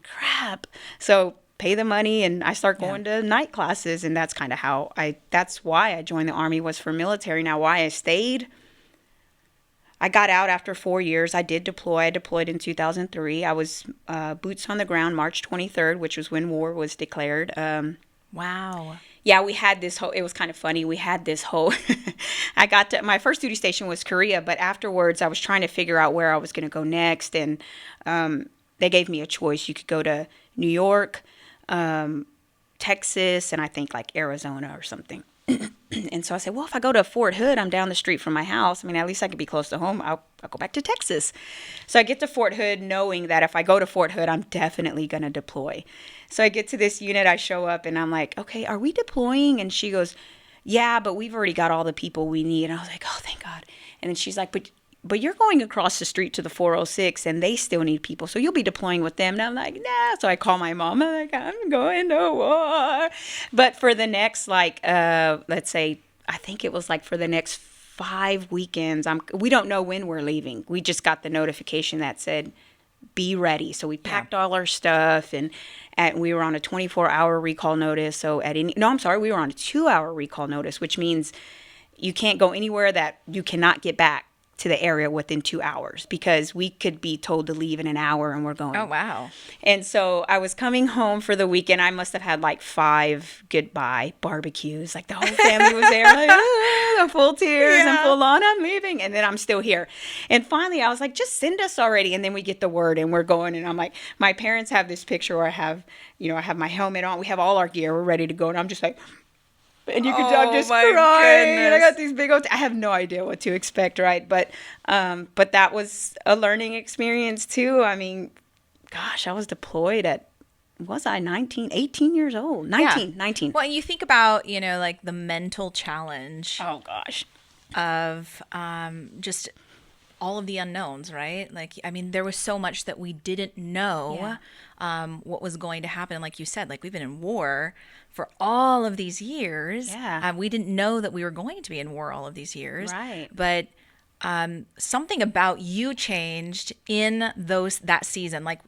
crap. So pay the money and I start going to night classes, and that's kind of that's why I joined the Army, was for military. Now why I stayed, I got out after 4 years. I did deploy. I deployed in 2003. I was boots on the ground March 23rd, which was when war was declared. Wow. Yeah, we had this whole, it was kind of funny. We had this whole, I got to, my first duty station was Korea, but afterwards I was trying to figure out where I was going to go next. And they gave me a choice. You could go to New York, Texas, and I think like Arizona or something. And so I said, well, if I go to Fort Hood, I'm down the street from my house. I mean, at least I could be close to home. I'll go back to Texas. So I get to Fort Hood knowing that if I go to Fort Hood, I'm definitely going to deploy. So I get to this unit, I show up, and I'm like, okay, are we deploying? And she goes, yeah, but we've already got all the people we need. And I was like, oh, thank God. And then she's like, but you're going across the street to the 406 and they still need people. So you'll be deploying with them. And I'm like, nah. So I call my mom. I'm like, I'm going to war. But for the next, like, let's say, I think it was like for the next 5 weekends, we don't know when we're leaving. We just got the notification that said, be ready. So we packed all our stuff and we were on a 24-hour recall notice. So we were on a 2-hour recall notice, which means you can't go anywhere that you cannot get back to the area within 2 hours, because we could be told to leave in an hour and we're going. Oh, wow. And so I was coming home for the weekend. I must have had like 5 goodbye barbecues. Like the whole family was there, like, the full tears and full on, I'm leaving. And then I'm still here. And finally I was like, just send us already. And then we get the word and we're going. And I'm like, my parents have this picture where I have my helmet on. We have all our gear. We're ready to go. And I'm just like, and you could, I'm just crying. Goodness. And I got these big old, I have no idea what to expect, right? But that was a learning experience too. I mean, gosh, I was deployed at, was I 18 years old? 19. Well, you think about, like the mental challenge. Oh gosh. Of just all of the unknowns, right? Like, I mean, there was so much that we didn't know what was going to happen. Like you said, like we've been in war for all of these years. Yeah. We didn't know that we were going to be in war all of these years. Right. But something about you changed in that season. Like,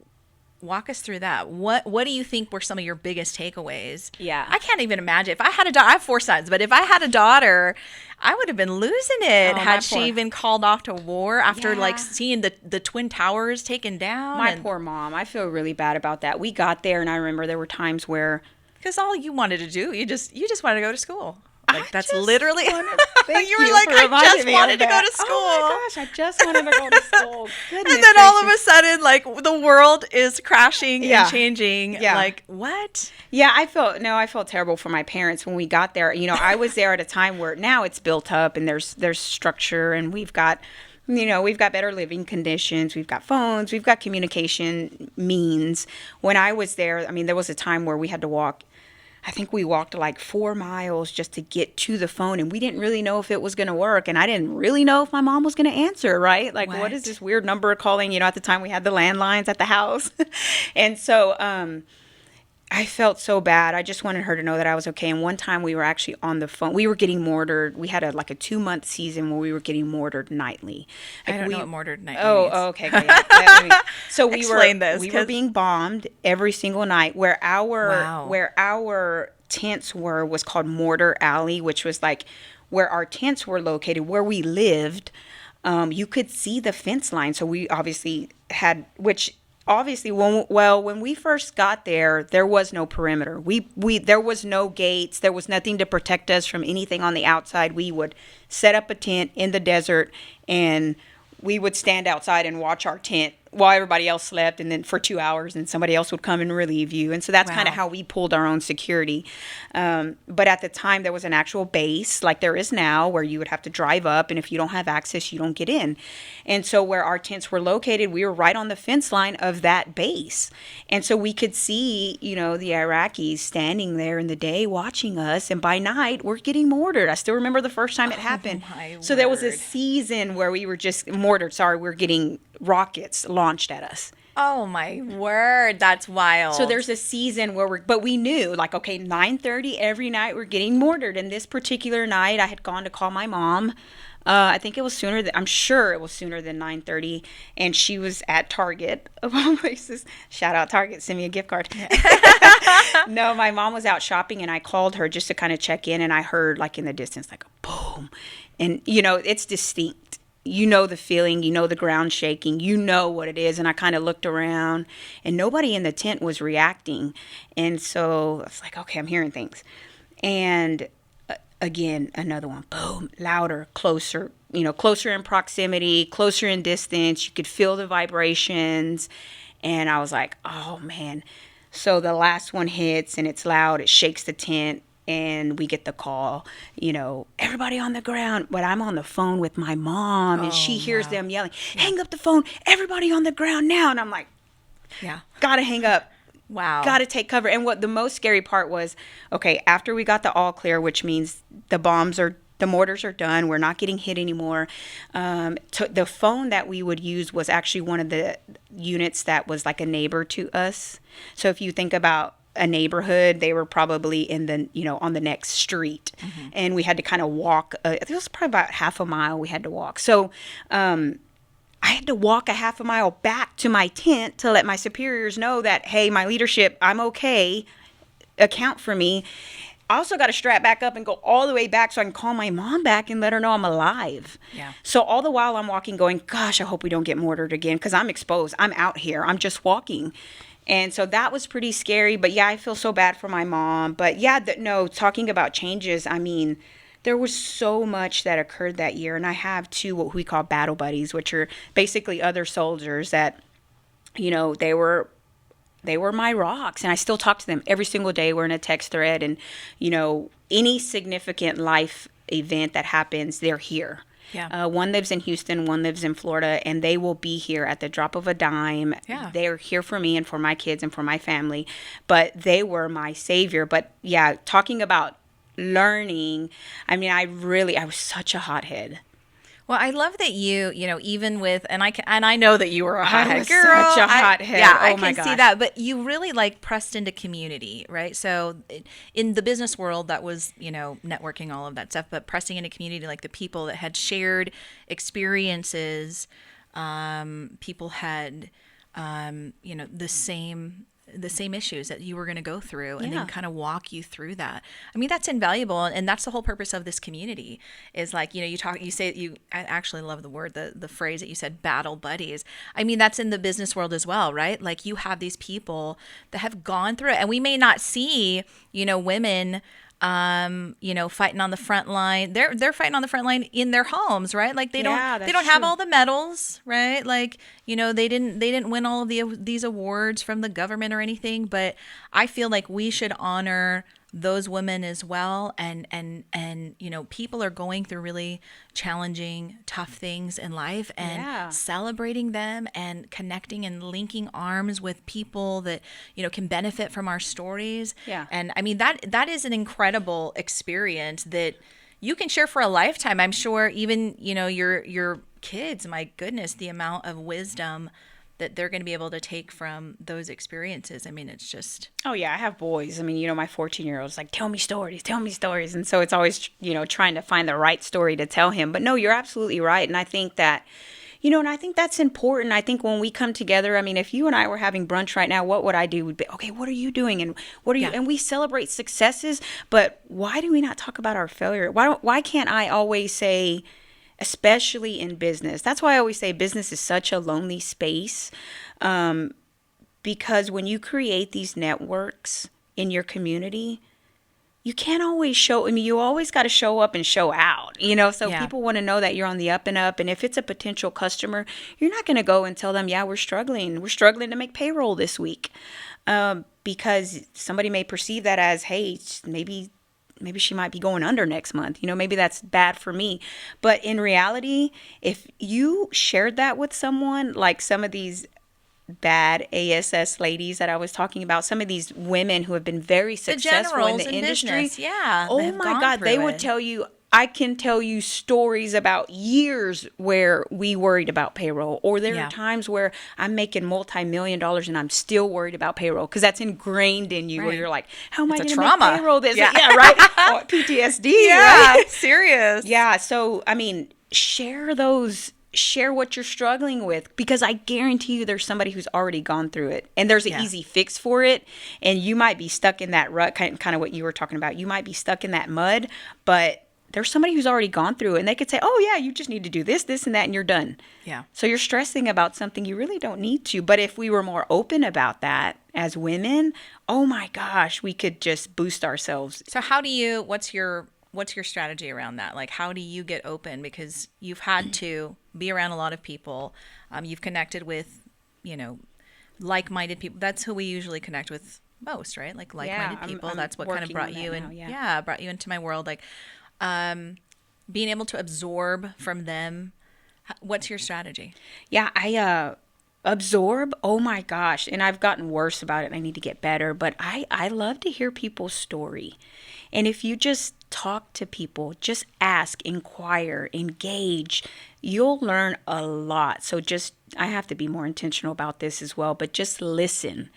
walk us through that. What do you think were some of your biggest takeaways? Yeah. I can't even imagine. If I had a daughter, I have 4 sons, but if I had a daughter, I would have been losing it had she been called off to war after like seeing the Twin Towers taken down. My poor mom. I feel really bad about that. We got there and I remember there were times where, because all you wanted to do, you just wanted to go to school. Like, that's literally, you were like, I just wanted to go to school. Oh my gosh, I just wanted to go to school. Goodness and then all of a gracious. sudden, like, the world is crashing and changing. Yeah. Like, what? Yeah, I felt terrible for my parents when we got there. I was there at a time where now it's built up and there's structure and we've got better living conditions. We've got phones. We've got communication means. When I was there, I mean, there was a time where we had to walk. I think we walked like 4 miles just to get to the phone, and we didn't really know if it was going to work. And I didn't really know if my mom was going to answer, right? Like, what is this weird number calling? At the time we had the landlines at the house. And so I felt so bad. I just wanted her to know that I was okay. And one time we were actually on the phone. We were getting mortared. We had a 2-month season where we were getting mortared nightly. Like I don't know what mortared nightly means. Oh, okay. Yeah. So we were being bombed every single night. Where our tents was called Mortar Alley, which was like where our tents were located, where we lived. You could see the fence line. So we obviously had, when we first got there was no perimeter. There was no gates. There was nothing to protect us from anything on the outside. We would set up a tent in the desert and we would stand outside and watch our tent while everybody else slept, and then for 2 hours, and somebody else would come and relieve you. And so that's kind of how we pulled our own security. But at the time, there was an actual base, like there is now, where you would have to drive up, and if you don't have access, you don't get in. And so where our tents were located, we were right on the fence line of that base. And so we could see, the Iraqis standing there in the day watching us, and by night, we're getting mortared. I still remember the first time it happened. So there was a season where we were just mortared. We're getting rockets launched at us. Oh my word, that's wild. So there's a season where but we knew, like, okay, 9:30 every night we're getting mortared. And this particular night I had gone to call my mom. I think it was I'm sure it was sooner than 9:30, and she was at Target of all places. Shout out Target, send me a gift card. No, my mom was out shopping, and I called her just to kind of check in, and I heard, like, in the distance, like a boom, and it's distinct. The feeling, the ground shaking, what it is. And I kind of looked around and nobody in the tent was reacting. And so I was like, okay, I'm hearing things. And again, another one, boom, louder, closer, closer in proximity, closer in distance. You could feel the vibrations. And I was like, oh man. So the last one hits and it's loud, it shakes the tent. And we get the call, everybody on the ground. But I'm on the phone with my mom and she hears them yelling, hang up the phone, everybody on the ground now. And I'm like, Yeah. gotta hang up. Wow. Gotta take cover. And what the most scary part was, okay, after we got the all clear, which means the mortars are done, we're not getting hit anymore. The phone that we would use was actually one of the units that was like a neighbor to us. So if you think about a neighborhood, they were probably in the, on the next street. Mm-hmm. And we had to kind of walk, it was probably about half a mile we had to walk. So, I had to walk a half a mile back to my tent to let my superiors know that, hey, my leadership, I'm okay, account for me. I also got to strap back up and go all the way back so I can call my mom back and let her know I'm alive. Yeah. So all the while I'm walking going, gosh, I hope we don't get mortared again because I'm exposed. I'm out here. I'm just walking. And so that was pretty scary. But yeah, I feel so bad for my mom. But yeah, talking about changes, I mean, there was so much that occurred that year. And I have two what we call battle buddies, which are basically other soldiers that, they were my rocks. And I still talk to them every single day. We're in a text thread. And, any significant life event that happens, they're here. Yeah. One lives in Houston, one lives in Florida, and they will be here at the drop of a dime. Yeah. They're here for me and for my kids and for my family. But they were my savior. But yeah, talking about learning, I mean, I was such a hothead. Well, I love that you even with, and I know that you were a hothead I was girl. such a hothead. Yeah, oh I my can gosh. see that. But you really pressed into community, right? So in the business world, that was, networking, all of that stuff, but pressing into community, like the people that had shared experiences, people had, the same issues that you were going to go through and then kind of walk you through that. I mean, that's invaluable. And that's the whole purpose of this community is I actually love the phrase that you said, battle buddies. I mean, that's in the business world as well, right? Like you have these people that have gone through it and we may not see, women, fighting on the front line. They're fighting on the front line in their homes, right? Like they don't have all the medals, right? Like, they didn't win all of these awards from the government or anything, but I feel like we should honor those women as well. And people are going through really challenging, tough things in life and celebrating them and connecting and linking arms with people that, can benefit from our stories. Yeah. And I mean, that is an incredible experience that you can share for a lifetime. I'm sure even, your kids, my goodness, the amount of wisdom that they're going to be able to take from those experiences. I mean, it's just... Oh, yeah, I have boys. I mean, my 14-year-old's like, tell me stories. And so it's always, trying to find the right story to tell him. But no, you're absolutely right. And I think that, and I think that's important. I think when we come together, I mean, if you and I were having brunch right now, what would I do? Would be, okay, what are you doing? And what are you... And we celebrate successes, but why do we not talk about our failure? Why can't I always say... especially in business. That's why I always say business is such a lonely space, because when you create these networks in your community, you can't always show, you always got to show up and show out, so people want to know that you're on the up and up. And if it's a potential customer, you're not going to go and tell them, yeah, we're struggling to make payroll this week, because somebody may perceive that as, hey, maybe she might be going under next month. Maybe that's bad for me. But in reality, if you shared that with someone, like some of these bad ASS ladies that I was talking about, some of these women who have been very successful in the industry. Business. Yeah. Oh my God. They would tell you, I can tell you stories about years where we worried about payroll, or there are times where I'm making multi-million dollars and I'm still worried about payroll because that's ingrained in you, where you're like, how am I going to make payroll this? Yeah, right. Oh, PTSD. Yeah, right? Serious. Yeah. So, I mean, share what you're struggling with, because I guarantee you there's somebody who's already gone through it and there's an easy fix for it. And you might be stuck in that rut, kind of what you were talking about. You might be stuck in that mud, but there's somebody who's already gone through it, and they could say, oh yeah, you just need to do this, this, and that, and you're done. Yeah. So you're stressing about something you really don't need to. But if we were more open about that as women, oh my gosh, we could just boost ourselves. So what's your strategy around that? Like, how do you get open? Because you've had to be around a lot of people. You've connected with, like-minded people. That's who we usually connect with most, right? Like like-minded people. I'm That's what kind of brought you in. Yeah, brought you into my world. Like, being able to absorb from them. What's your strategy? Yeah, I absorb. Oh my gosh. And I've gotten worse about it. I need to get better. But I love to hear people's story. And if you just talk to people, just ask, inquire, engage, you'll learn a lot. So I have to be more intentional about this as well, but just listen.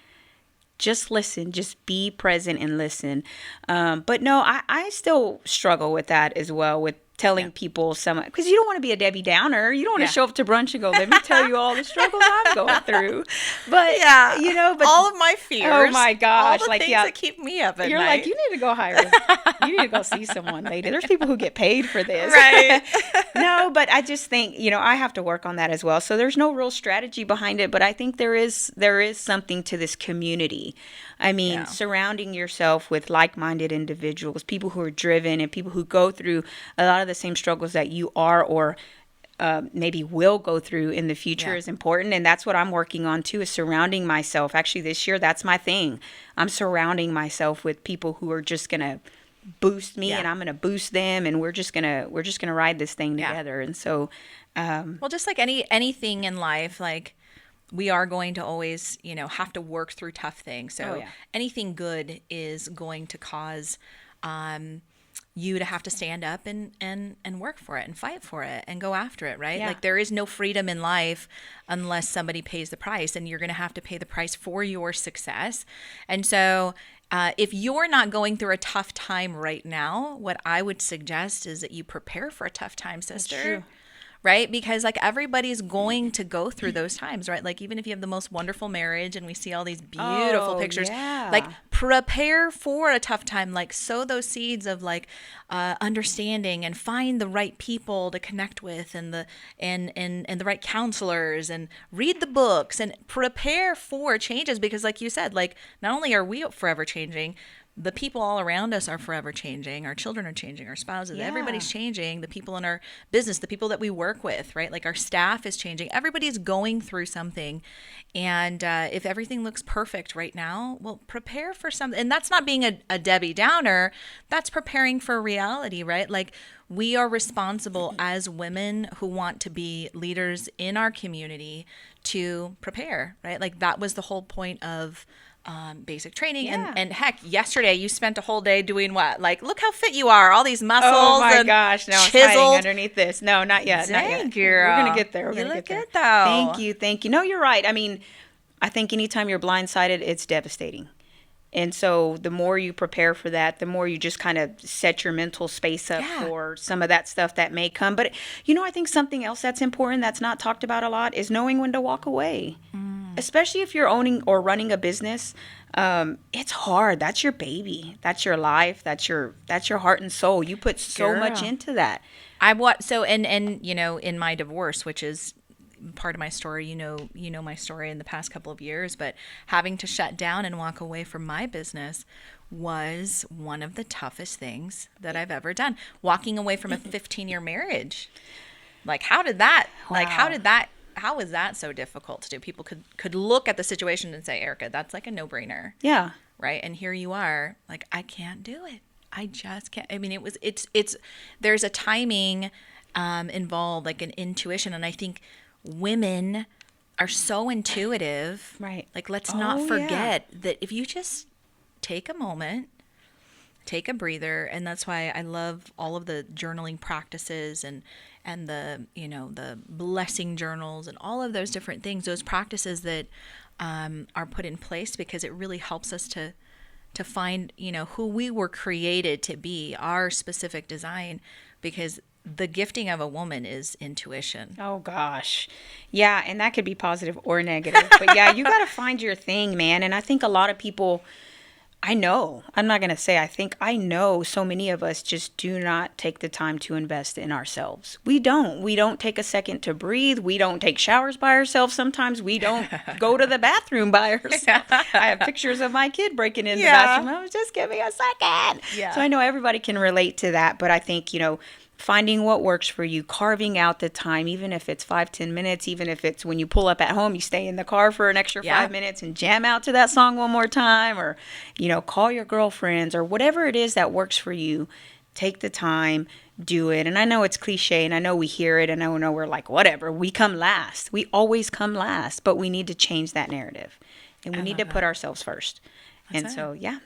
Just listen, just be present and listen. But no, I still struggle with that as well, with telling people because you don't want to be a Debbie Downer. You don't want to show up to brunch and go, let me tell you all the struggles I'm going through. But, but all of my fears. Oh my gosh. All the things that keep me up at You're night. like, you need to go you need to go see someone, lady. There's people who get paid for this. Right. No, but I just think, I have to work on that as well. So there's no real strategy behind it, but I think there is something to this community. I mean, surrounding yourself with like-minded individuals, people who are driven and people who go through a lot of the same struggles that you are, or maybe will go through in the future is important. And that's what I'm working on too, is surrounding myself. Actually, this year, that's my thing. I'm surrounding myself with people who are just going to boost me and I'm going to boost them. And we're just going to ride this thing together. And so, well, just like anything in life, like, we are going to always, have to work through tough things. So anything good is going to cause you to have to stand up and work for it and fight for it and go after it, right? Like, there is no freedom in life unless somebody pays the price, and you're going to have to pay the price for your success. And so if you're not going through a tough time right now, what I would suggest is that you prepare for a tough time, sister. That's true. Right? Because like, everybody's going to go through those times, right? Like, even if you have the most wonderful marriage and we see all these beautiful pictures, like, prepare for a tough time, like, sow those seeds of like understanding, and find the right people to connect with, and the right counselors, and read the books, and prepare for changes. Because like you said, like, not only are we forever changing, the people all around us are forever changing. Our children are changing, our spouses, everybody's changing. The people in our business, the people that we work with, right? Like, our staff is changing. Everybody's going through something. And if everything looks perfect right now, well, prepare for something. And that's not being a Debbie Downer. That's preparing for reality, right? Like, we are responsible as women who want to be leaders in our community to prepare, right? Like, that was the whole point of basic training. And heck, yesterday you spent a whole day doing what? Like, look how fit you are. All these muscles. Oh my gosh. No, I'm hiding underneath this. No, not yet. Dang, not yet. Girl. We're going to get there. You look good, though. Thank you. No, you're right. I mean, I think anytime you're blindsided, it's devastating. And so the more you prepare for that, the more you just kind of set your mental space up for some of that stuff that may come. But, I think something else that's important that's not talked about a lot is knowing when to walk away. Especially if you're owning or running a business. It's hard. That's your baby. That's your life. That's your heart and soul. You put so much into that. In my divorce, which is part of my story, you know my story in the past couple of years, but having to shut down and walk away from my business was one of the toughest things that I've ever done. Walking away from a 15-year marriage. Like, how was that so difficult to do? People could look at the situation and say, Erica, that's like a no-brainer. Yeah. Right? And here you are, like, I can't do it. I just can't. I mean, there's a timing involved, like an intuition. And I think women are so intuitive. Right. Like, let's not forget that if you just take a moment, take a breather. And that's why I love all of the journaling practices and the, the blessing journals and all of those different things, those practices that are put in place, because it really helps us to find, who we were created to be, our specific design, because the gifting of a woman is intuition. Oh gosh. Yeah. And that could be positive or negative, but yeah, you got to find your thing, man. And I think a lot of people, I know. I'm not going to say I think. I know so many of us just do not take the time to invest in ourselves. We don't. We don't take a second to breathe. We don't take showers by ourselves sometimes. We don't go to the bathroom by ourselves. I have pictures of my kid breaking in the Yeah. bathroom. I was just give me a second. So Yeah. I know everybody can relate to that, but I think, finding what works for you, carving out the time, even if it's 5-10 minutes, even if it's when you pull up at home, you stay in the car for an extra Yeah. 5 minutes and jam out to that song one more time, or call your girlfriends, or whatever it is that works for you. Take the time, do it. And I know it's cliche, and I know we hear it, and I know we're like, whatever, we come last. We always come last, but we need to change that narrative, and we I need love to put that. ourselves first. That's And it. so, yeah,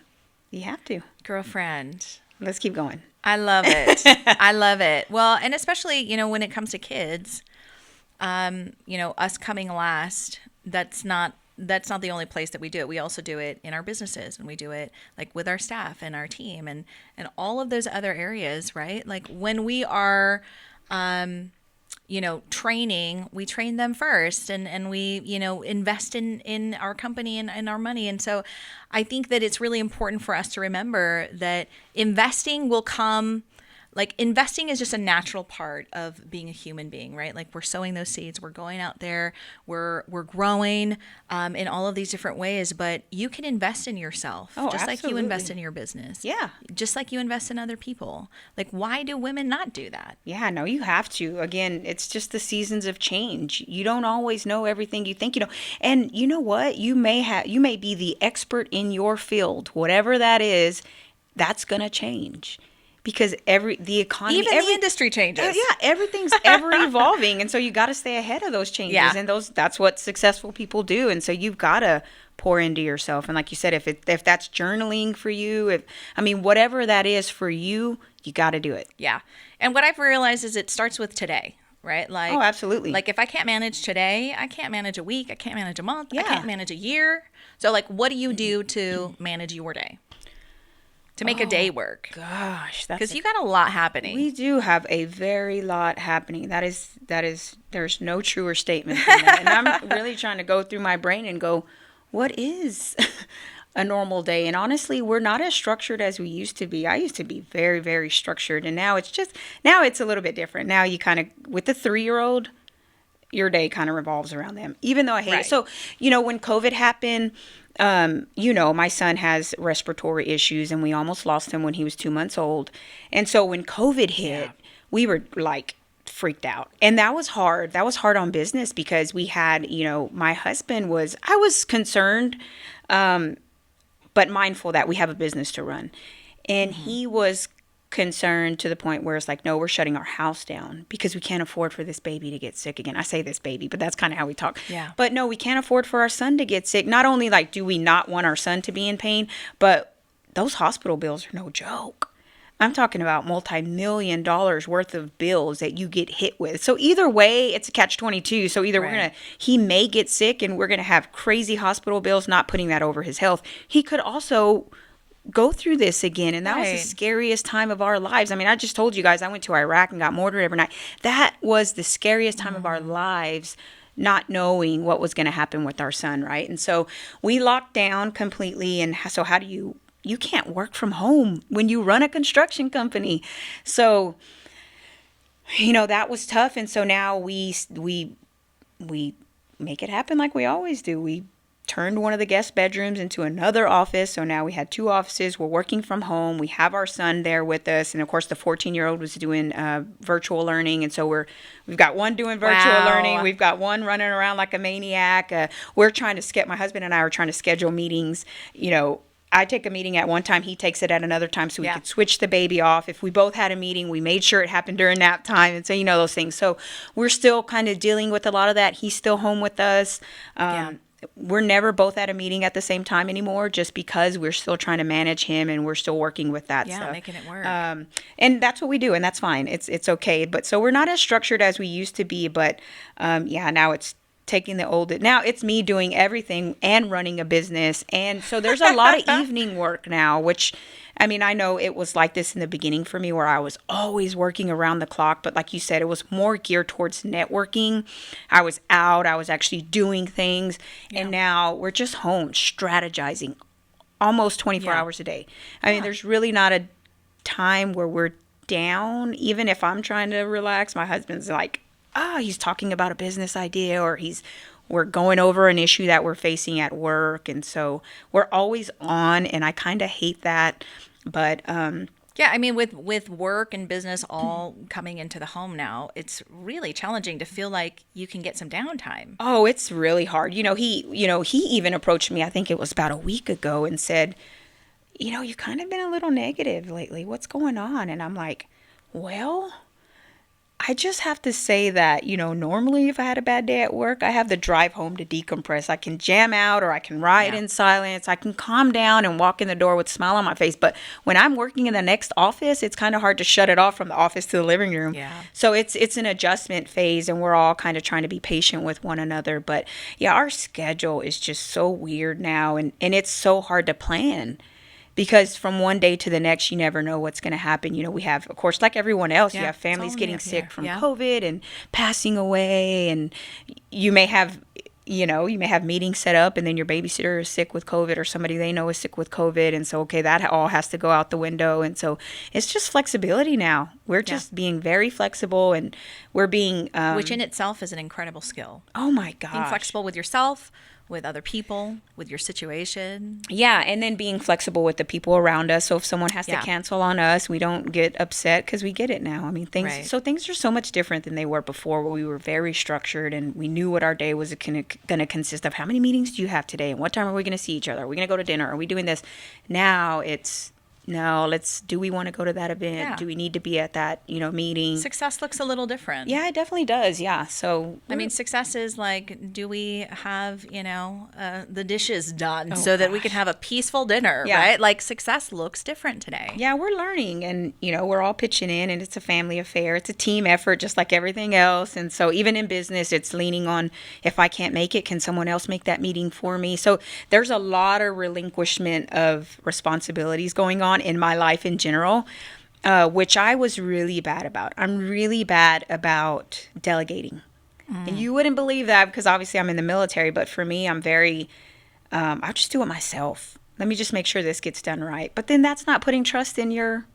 you have to. Girlfriend. Let's keep going. I love it. I love it. Well, and especially, when it comes to kids, us coming last, that's not the only place that we do it. We also do it in our businesses, and we do it like with our staff and our team and all of those other areas, right? Like when we are training, we train them first, and we, invest in our company and our money. And so I think that it's really important for us to remember that investing will come. Like investing is just a natural part of being a human being, right? Like we're sowing those seeds, we're going out there, we're growing in all of these different ways. But you can invest in yourself, Oh, just like you invest absolutely. in your business, Yeah. just like you invest in other people. Like why do women not do that? Yeah, no, you have to. Again, it's just the seasons of change. You don't always know everything you think you know. And you know what? You may be the expert in your field, whatever that is, that's going to change. Because the economy, Even the industry changes. yeah, everything's ever evolving, and so you got to stay ahead of those changes. Yeah. And that's what successful people do. And so you've got to pour into yourself. And like you said, if that's journaling for you, whatever that is for you, you got to do it. Yeah. And what I've realized is it starts with today, right? Like, Oh, absolutely. Like if I can't manage today, I can't manage a week, I can't manage a month, I Yeah. can't manage a year. So like what do you do to manage your day? To make a day work? Gosh, Because you got a lot happening. we do have a very lot happening. That is, there's no truer statement than that. And I'm really trying to go through my brain and go, what is a normal day? And honestly, we're not as structured as we used to be. I used to be very, very structured. And now it's a little bit different. Now you kind of, with the 3-year-old, your day kind of revolves around them, even though I hate Right. it. So, when COVID happened, my son has respiratory issues, and we almost lost him when he was 2 months old. And so when COVID hit, Yeah. we were like freaked out. And that was hard. That was hard on business because we had, my husband I was concerned, but mindful that we have a business to run. And he was concerned to the point where it's like, no, we're shutting our house down because we can't afford for this baby to get sick again. I say this baby, but that's kind of how we talk. Yeah. But no, we can't afford for our son to get sick. Not only like do we not want our son to be in pain, but those hospital bills are no joke. I'm talking about multi-million dollars worth of bills that you get hit with. So either way, it's a catch-22. So either Right. he may get sick and we're going to have crazy hospital bills, not putting that over his health. He could also go through this again, and that was the Right. scariest time of our lives. I just told you guys I went to Iraq and got mortared every night. That was the scariest time of our lives, not knowing what was going to happen with our son, right? And so we locked down completely. And so how do you can't work from home when you run a construction company. So that was tough. And so now we make it happen like we always do. We turned one of the guest bedrooms into another office. So now we had 2 offices. We're working from home. We have our son there with us. And of course, the 14-year-old was doing virtual learning. And so we've got one doing virtual Wow. learning. We've got one running around like a maniac. My husband and I are trying to schedule meetings. I take a meeting at one time, he takes it at another time, so we Yeah. could switch the baby off. If we both had a meeting, we made sure it happened during nap time. And so, those things. So we're still kind of dealing with a lot of that. He's still home with us. Yeah. We're never both at a meeting at the same time anymore, just because we're still trying to manage him and we're still working with that Yeah, stuff. making it work. And that's what we do, and that's fine. It's okay. But so we're not as structured as we used to be. But now it's taking the old. Now it's me doing everything and running a business, and so there's a lot of evening work now, which. I know it was like this in the beginning for me where I was always working around the clock, but like you said, it was more geared towards networking. I was out, I was actually doing things, and now we're just home strategizing almost 24 Yeah. hours a day. I mean, there's really not a time where we're down. Even if I'm trying to relax, my husband's like, he's talking about a business idea, or we're going over an issue that we're facing at work. And so we're always on, and I kind of hate that. But Yeah, I mean, with work and business all coming into the home now, it's really challenging to feel like you can get some downtime. oh, it's really hard. He even approached me, I think it was about a week ago, and said, you've kind of been a little negative lately. What's going on? And I'm like, well, I just have to say that, normally if I had a bad day at work, I have the drive home to decompress. I can jam out, or I can ride Yeah. in silence. I can calm down and walk in the door with a smile on my face. But when I'm working in the next office, it's kind of hard to shut it off from the office to the living room. Yeah. So it's an adjustment phase, and we're all kind of trying to be patient with one another. But yeah, our schedule is just so weird now, and it's so hard to plan. Because from one day to the next, you never know what's going to happen. We have, of course, like everyone else, you Yeah, have it's families all getting near sick here. from Yeah. COVID and passing away. And you may have, meetings set up, and then your babysitter is sick with COVID, or somebody they know is sick with COVID. And so, okay, that all has to go out the window. And so it's just flexibility now. We're just being very flexible, and we're being, Which in itself is an incredible skill. oh my Being gosh. flexible with yourself, with other people, with your situation. Yeah, and then being flexible with the people around us. So if someone has to Yeah. cancel on us, we don't get upset because we get it now. I mean, Right. things are so much different than they were before, where we were very structured and we knew what our day was going to consist of. How many meetings do you have today? And what time are we going to see each other? Are we going to go to dinner? Are we doing this? Now it's, no, do we want to go to that event? Yeah. Do we need to be at that, meeting? Success looks a little different. Yeah, it definitely does. Yeah. So I mean, success is like, do we have, the dishes done so that we can have a peaceful dinner, Yeah. right? Like, success looks different today. yeah, we're learning, and we're all pitching in, and it's a family affair. It's a team effort, just like everything else. And so even in business, it's leaning on, if I can't make it, can someone else make that meeting for me? So there's a lot of relinquishment of responsibilities going on in my life in general, which I was really bad about. I'm really bad about delegating. And you wouldn't believe that, because obviously I'm in the military, but for me, I'm very, I'll just do it myself. Let me just make sure this gets done right. But then that's not putting trust in your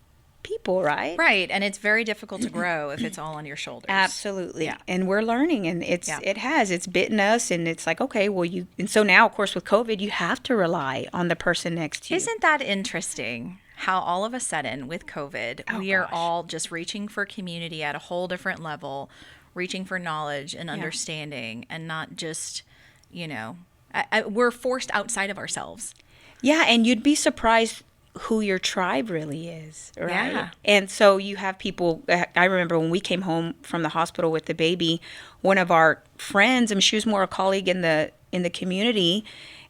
people, right? Right. And it's very difficult to grow if it's all on your shoulders. Absolutely. Yeah. And we're learning, and Yeah. it's bitten us, and it's like, okay, well, and so now, of course, with COVID, you have to rely on the person next to you. Isn't that interesting? How all of a sudden with COVID, we are gosh. all just reaching for community at a whole different level, reaching for knowledge and understanding, and not just, we're forced outside of ourselves. Yeah, and you'd be surprised who your tribe really is, right? Yeah. And so you have people. I remember when we came home from the hospital with the baby, one of our friends, she was more a colleague in the community,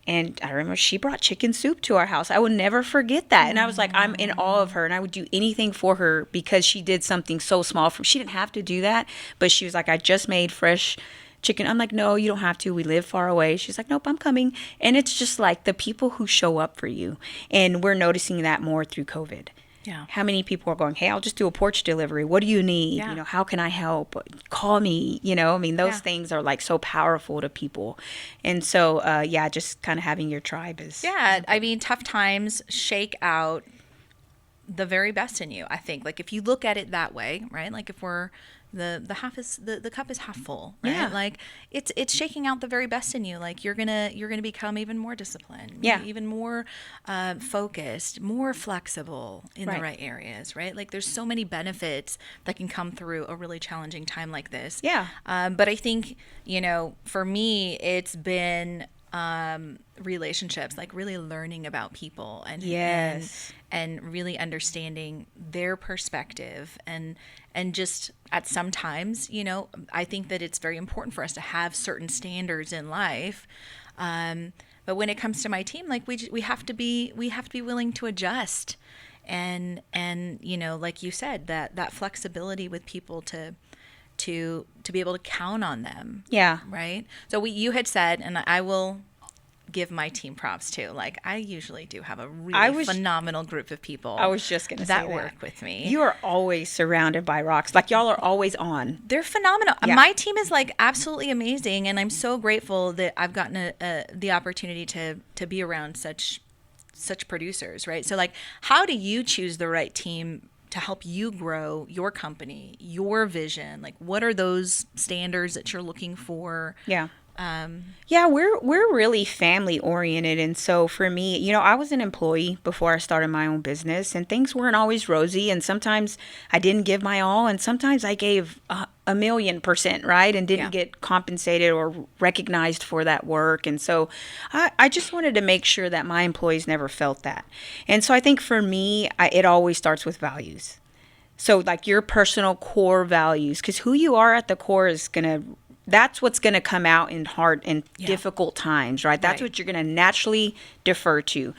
and I remember she brought chicken soup to our house. I would never forget that. And I was like, I'm in awe of her, and I would do anything for her because she did something so small. She didn't have to do that, but she was like, I just made fresh chicken. I'm like, no, you don't have to. We live far away. She's like, nope, I'm coming. And it's just like the people who show up for you. And we're noticing that more through COVID. Yeah. How many people are going, hey, I'll just do a porch delivery. What do you need? Yeah. How can I help? Call me. Those things are like so powerful to people. And so, just kind of having your tribe is. Yeah. I mean, tough times shake out the very best in you, I think. Like, if you look at it that way, right? Like, if we're the cup is half full, right? Yeah. Like, it's shaking out the very best in you. Like, you're gonna become even more disciplined, Yeah. even more focused, more flexible in the right areas, right? Like, there's so many benefits that can come through a really challenging time like this. Yeah. But I think, for me, it's been relationships, like really learning about people and Yes. and really understanding their perspective, and just at some times, I think that it's very important for us to have certain standards in life. But when it comes to my team, like we have to be willing to adjust, and like you said, that flexibility with people to be able to count on them. Yeah. Right. So you had said, and I will give my team props too. Like, I usually do have a really phenomenal group of people. I was just going to say that. work with me. You are always surrounded by rocks. Like, y'all are always on. They're phenomenal. Yeah. My team is like absolutely amazing, and I'm so grateful that I've gotten the opportunity to be around such such producers, right? So like, how do you choose the right team to help you grow your company, your vision? Like, what are those standards that you're looking for? Yeah. Yeah, we're really family oriented, and so for me, I was an employee before I started my own business, and things weren't always rosy, and sometimes I didn't give my all, and sometimes I gave a million percent, right, and didn't get compensated or recognized for that work, and so I just wanted to make sure that my employees never felt that, and so I think for me, it always starts with values. So like your personal core values, because who you are at the core is that's what's going to come out in hard and difficult times, right? That's what you're going to naturally defer to.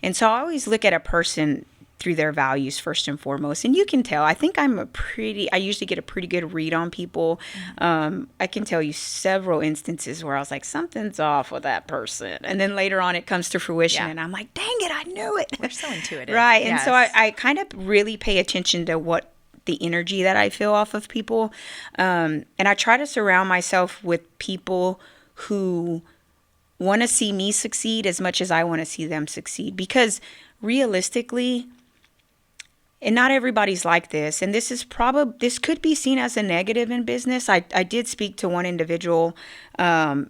And so I always look at a person through their values first and foremost. And you can tell, I think I usually get a pretty good read on people. I can tell you several instances where I was like, something's off with that person. And then later on it comes to fruition and I'm like, dang it, I knew it. We're so intuitive. Right. And so I kind of really pay attention to what the energy that I feel off of people. And I try to surround myself with people who want to see me succeed as much as I want to see them succeed. Because realistically, and not everybody's like this, and this could be seen as a negative in business. I did speak to one individual, I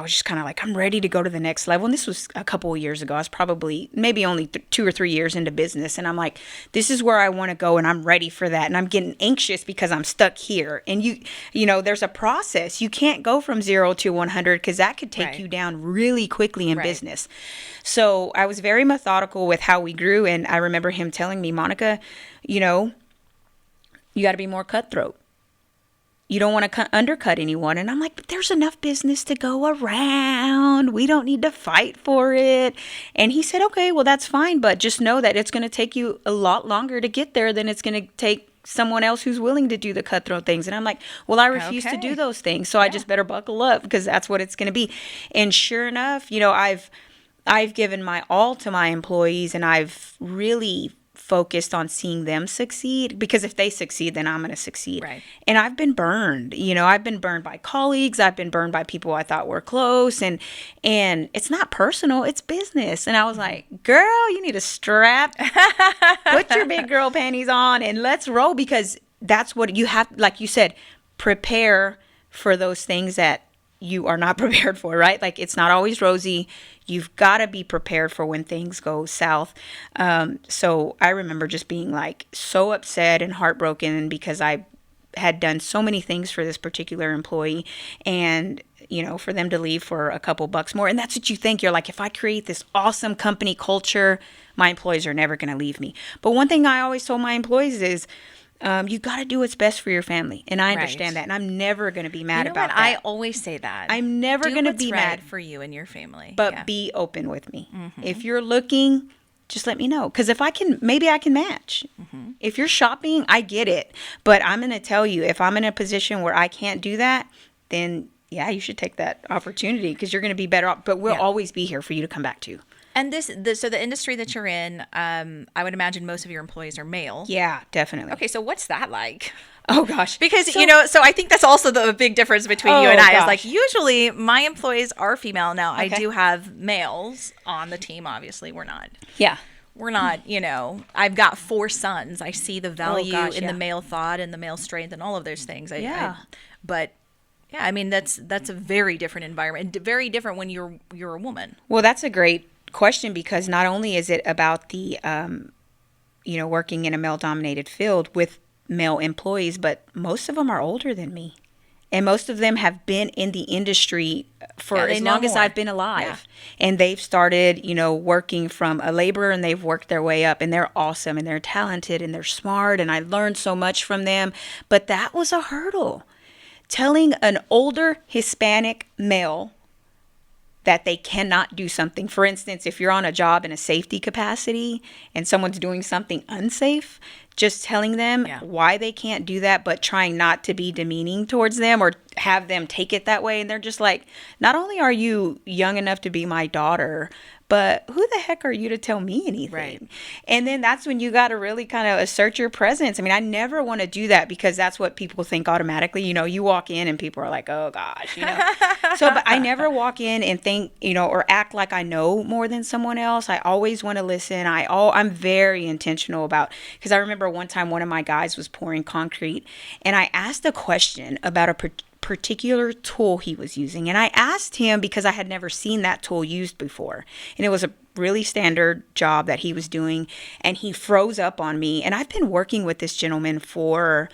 was just kind of like, I'm ready to go to the next level. And this was a couple of years ago. I was probably maybe only 2 or 3 years into business. And I'm like, this is where I want to go and I'm ready for that. And I'm getting anxious because I'm stuck here. And there's a process. You can't go from 0 to 100 because that could take you down really quickly in business. So I was very methodical with how we grew. And I remember him telling me, Monica, you got to be more cutthroat. You don't want to undercut anyone. And I'm like, but there's enough business to go around. We don't need to fight for it. And he said, okay, well, that's fine. But just know that it's going to take you a lot longer to get there than it's going to take someone else who's willing to do the cutthroat things. And I'm like, well, I refuse to do those things. So I just better buckle up because that's what it's going to be. And sure enough, I've given my all to my employees and I've really focused on seeing them succeed, because if they succeed, then I'm going to succeed. Right. And I've been burned. I've been burned by colleagues. I've been burned by people I thought were close. And it's not personal. It's business. And I was like, girl, you need to put your big girl panties on and let's roll, because that's what you have. Like you said, prepare for those things that you are not prepared for, right? Like it's not always rosy. You've got to be prepared for when things go south. So I remember just being like so upset and heartbroken because I had done so many things for this particular employee, and for them to leave for a couple bucks more. And that's what you think. You're like, if I create this awesome company culture, my employees are never going to leave me. But one thing I always told my employees is, you got to do what's best for your family. And I understand that. And I'm never going to be mad about that. I always say that. I'm never going to be mad for you and your family. But be open with me. Mm-hmm. If you're looking, just let me know. Because maybe I can match. Mm-hmm. If you're shopping, I get it. But I'm going to tell you, if I'm in a position where I can't do that, then you should take that opportunity because you're going to be better off. But we'll always be here for you to come back to. And so the industry that you're in, I would imagine most of your employees are male. Yeah, definitely. Okay, so what's that like? Oh gosh, because so I think that's also the big difference between you and I. Is like usually my employees are female. Now I do have males on the team. Obviously, we're not. Yeah. We're not, I've got 4 sons. I see the value in the male thought and the male strength and all of those things. But I mean that's a very different environment. Very different when you're a woman. Well, that's a great question, because not only is it about the working in a male-dominated field with male employees, but most of them are older than me, and most of them have been in the industry for as long as I've been alive. And they've started working from a laborer, and they've worked their way up, and they're awesome, and they're talented, and they're smart, and I learned so much from them. But that was a hurdle, telling an older Hispanic male that they cannot do something. For instance, if you're on a job in a safety capacity and someone's doing something unsafe, just telling them Yeah. why they can't do that, but trying not to be demeaning towards them or have them take it that way. And they're just like, not only are you young enough to be my daughter, but who the heck are you to tell me anything? Right. And then that's when you got to really kind of assert your presence. I mean, I never want to do that because that's what people think automatically. You know, you walk in and people are like, oh gosh, you know. So, but I never walk in and think, you know, or act like I know more than someone else. I always want to listen. I'm very intentional about, because I remember one time one of my guys was pouring concrete and I asked a question about a particular tool he was using. And I asked him because I had never seen that tool used before. And it was a really standard job that he was doing. And he froze up on me. And I've been working with this gentleman for,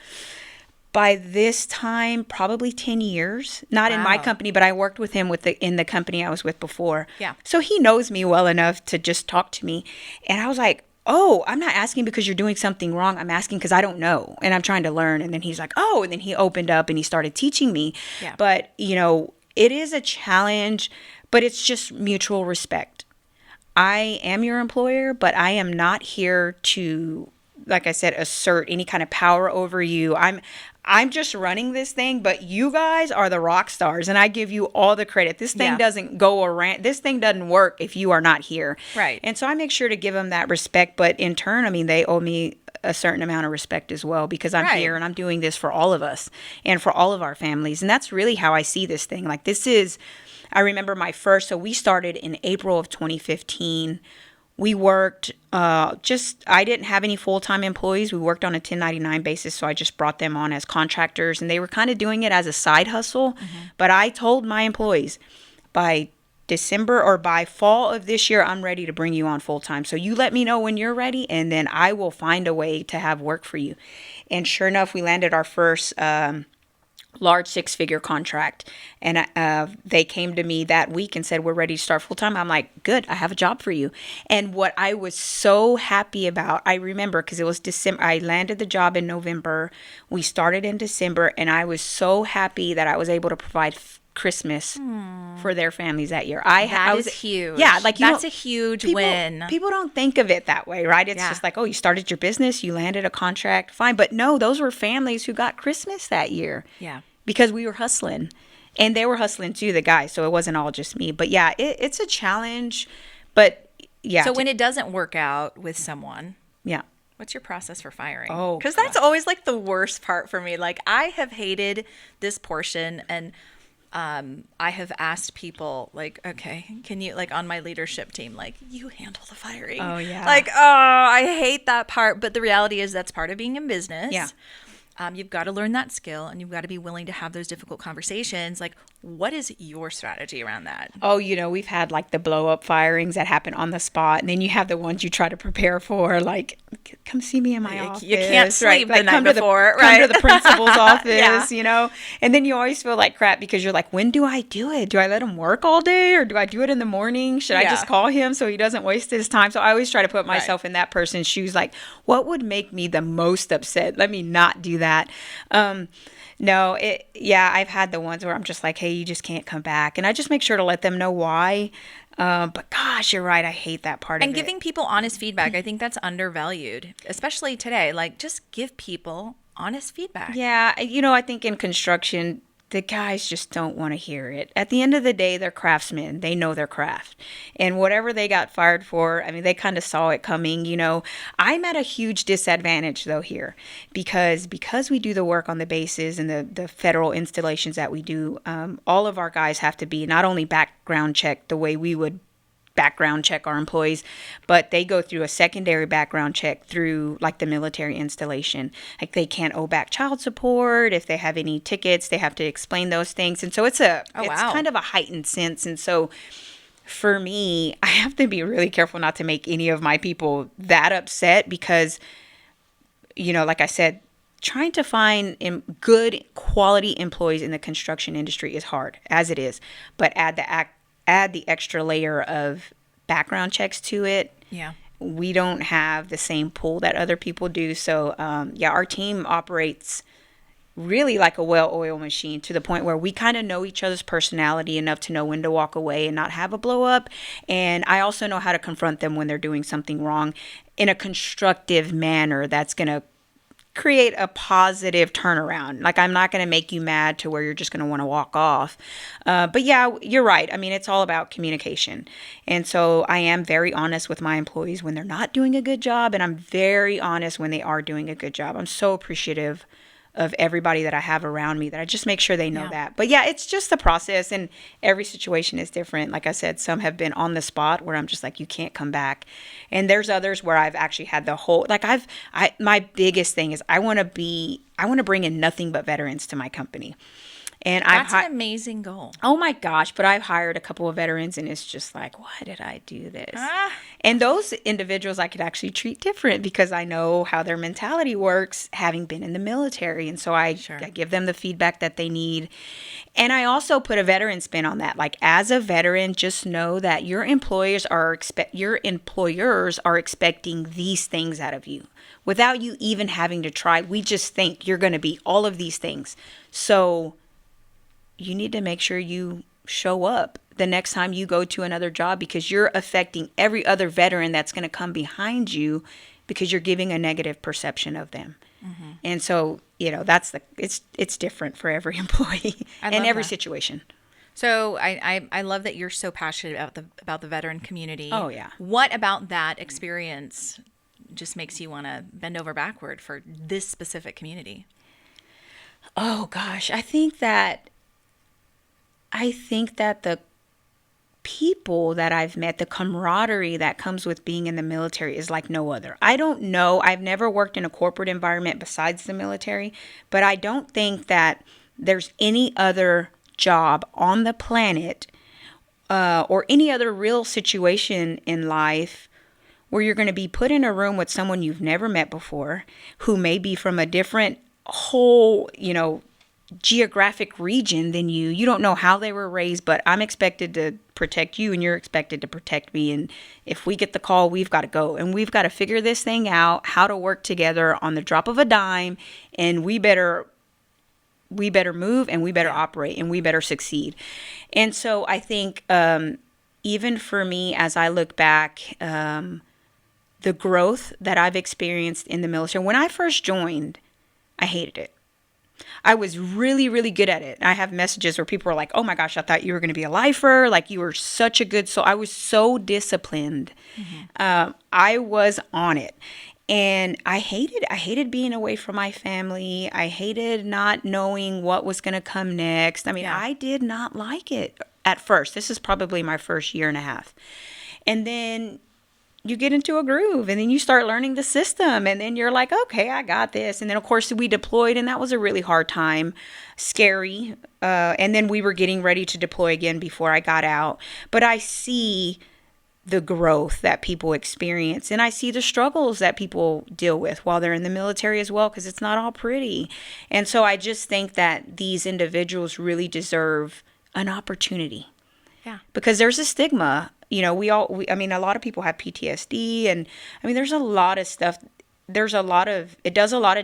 by this time, probably 10 years. Not in my Wow. company, but I worked with him in the company I was with before. Yeah. So he knows me well enough to just talk to me. And I was like, oh, I'm not asking because you're doing something wrong. I'm asking because I don't know and I'm trying to learn. And then he's like, oh, and then he opened up and he started teaching me. Yeah. But, you know, it is a challenge, but it's just mutual respect. I am your employer, but I am not here to, like I said, assert any kind of power over you. I'm just running this thing, but you guys are the rock stars, and I give you all the credit. This thing Yeah. doesn't go around. This thing doesn't work if you are not here. Right. And so I make sure to give them that respect. But in turn, I mean, they owe me a certain amount of respect as well because I'm Right. here and I'm doing this for all of us and for all of our families. And that's really how I see this thing. Like I remember so we started in April of 2015. We worked I didn't have any full-time employees. We worked on a 1099 basis, so I just brought them on as contractors, and they were kind of doing it as a side hustle. But I told my employees, by December or by fall of this year, I'm ready to bring you on full-time. So you let me know when you're ready, and then I will find a way to have work for you. And sure enough, we landed our first large 6-figure contract, and they came to me that week and said, we're ready to start full-time. I'm like, good, I have a job for you. And what I was so happy about, I remember because it was December, I landed the job in November, we started in December, and I was so happy that I was able to provide Christmas for their families that year. That is huge. Yeah, like that's a huge win. People don't think of it that way, right? It's just like, oh, you started your business, you landed a contract, fine. But no, those were families who got Christmas that year. Yeah. Because we were hustling. And they were hustling too, the guys. So it wasn't all just me. But yeah, it's a challenge. But yeah. So when it doesn't work out with someone, yeah. what's your process for firing? Oh, because that's always like the worst part for me. Like I have hated this portion, and I have asked people like, okay, can you, like on my leadership team, like you handle the firing. Oh, yeah. Like, oh, I hate that part. But the reality is that's part of being in business. Yeah. You've got to learn that skill, and you've got to be willing to have those difficult conversations. Like, what is your strategy around that? Oh, you know, we've had like the blow up firings that happen on the spot. And then you have the ones you try to prepare for, like, come see me in my office. You can't sleep right? the Like, night before, Come right? to the principal's office, Yeah. you know? And then you always feel like crap because you're like, when do I do it? Do I let him work all day or do I do it in the morning? Should I Yeah. just call him so he doesn't waste his time? So I always try to put myself in that person's shoes. Like, what would make me the most upset? Let me not do that. I've had the ones where I'm just like, hey, you just can't come back. And I just make sure to let them know why. But gosh, you're right. I hate that part of it. And giving people honest feedback, I think that's undervalued, especially today. Like, just give people honest feedback. Yeah, you know, I think in construction, the guys just don't want to hear it. At the end of the day, they're craftsmen. They know their craft. And whatever they got fired for, I mean, they kind of saw it coming, you know. I'm at a huge disadvantage, though, here. Because we do the work on the bases and the federal installations that we do, all of our guys have to be not only background checked the way we would background check our employees, but they go through a secondary background check through like the military installation. Like they can't owe back child support. If they have any tickets, they have to explain those things. And so it's kind of a heightened sense. And so for me, I have to be really careful not to make any of my people that upset because, you know, like I said, trying to find good quality employees in the construction industry is hard as it is, but add the extra layer of background checks to it. Yeah. We don't have the same pool that other people do. So, our team operates really like a well-oiled machine, to the point where we kind of know each other's personality enough to know when to walk away and not have a blow up. And I also know how to confront them when they're doing something wrong in a constructive manner that's going to create a positive turnaround. Like, I'm not going to make you mad to where you're just going to want to walk off. But yeah, you're right. I mean, it's all about communication. And so I am very honest with my employees when they're not doing a good job, and I'm very honest when they are doing a good job. I'm so appreciative of everybody that I have around me, that I just make sure they know that. But yeah, it's just the process, and every situation is different. Like I said, some have been on the spot where I'm just like, you can't come back. And there's others where I've actually had the whole, like my biggest thing is I want to bring in nothing but veterans to my company. And That's an amazing goal. Oh my gosh, but I've hired a couple of veterans, and it's just like, why did I do this? And those individuals I could actually treat different, because I know how their mentality works, having been in the military. And so I give them the feedback that they need. And I also put a veteran spin on that. Like, as a veteran, just know that your employers are expecting these things out of you without you even having to try. We just think you're going to be all of these things. So you need to make sure you show up the next time you go to another job, because you're affecting every other veteran that's going to come behind you, because you're giving a negative perception of them. Mm-hmm. And so, it's different for every employee and every situation. So I love that you're so passionate about the veteran community. Oh yeah. What about that experience just makes you want to bend over backward for this specific community? Oh gosh, I think that the people that I've met, the camaraderie that comes with being in the military is like no other. I don't know. I've never worked in a corporate environment besides the military, but I don't think that there's any other job on the planet or any other real situation in life where you're going to be put in a room with someone you've never met before, who may be from a different whole, geographic region than you. You don't know how they were raised, but I'm expected to protect you and you're expected to protect me. And if we get the call, we've got to go, and we've got to figure this thing out, how to work together on the drop of a dime. And we better move, and we better operate, and we better succeed. And so I think even for me, as I look back, the growth that I've experienced in the military, when I first joined, I hated it. I was really, really good at it. I have messages where people are like, oh my gosh, I thought you were going to be a lifer. Like, you were such a good soul. I was so disciplined. Mm-hmm. I was on it. And I hated being away from my family. I hated not knowing what was going to come next. I mean, I did not like it at first. This is probably my first year and a half. And then you get into a groove, and then you start learning the system, and then you're like, okay, I got this. And then of course we deployed, and that was a really hard time, scary. And then we were getting ready to deploy again before I got out. But I see the growth that people experience, and I see the struggles that people deal with while they're in the military as well, because it's not all pretty. And so I just think that these individuals really deserve an opportunity. Yeah. Because there's a stigma. A lot of people have PTSD, and I mean, there's a lot of stuff. It does a lot of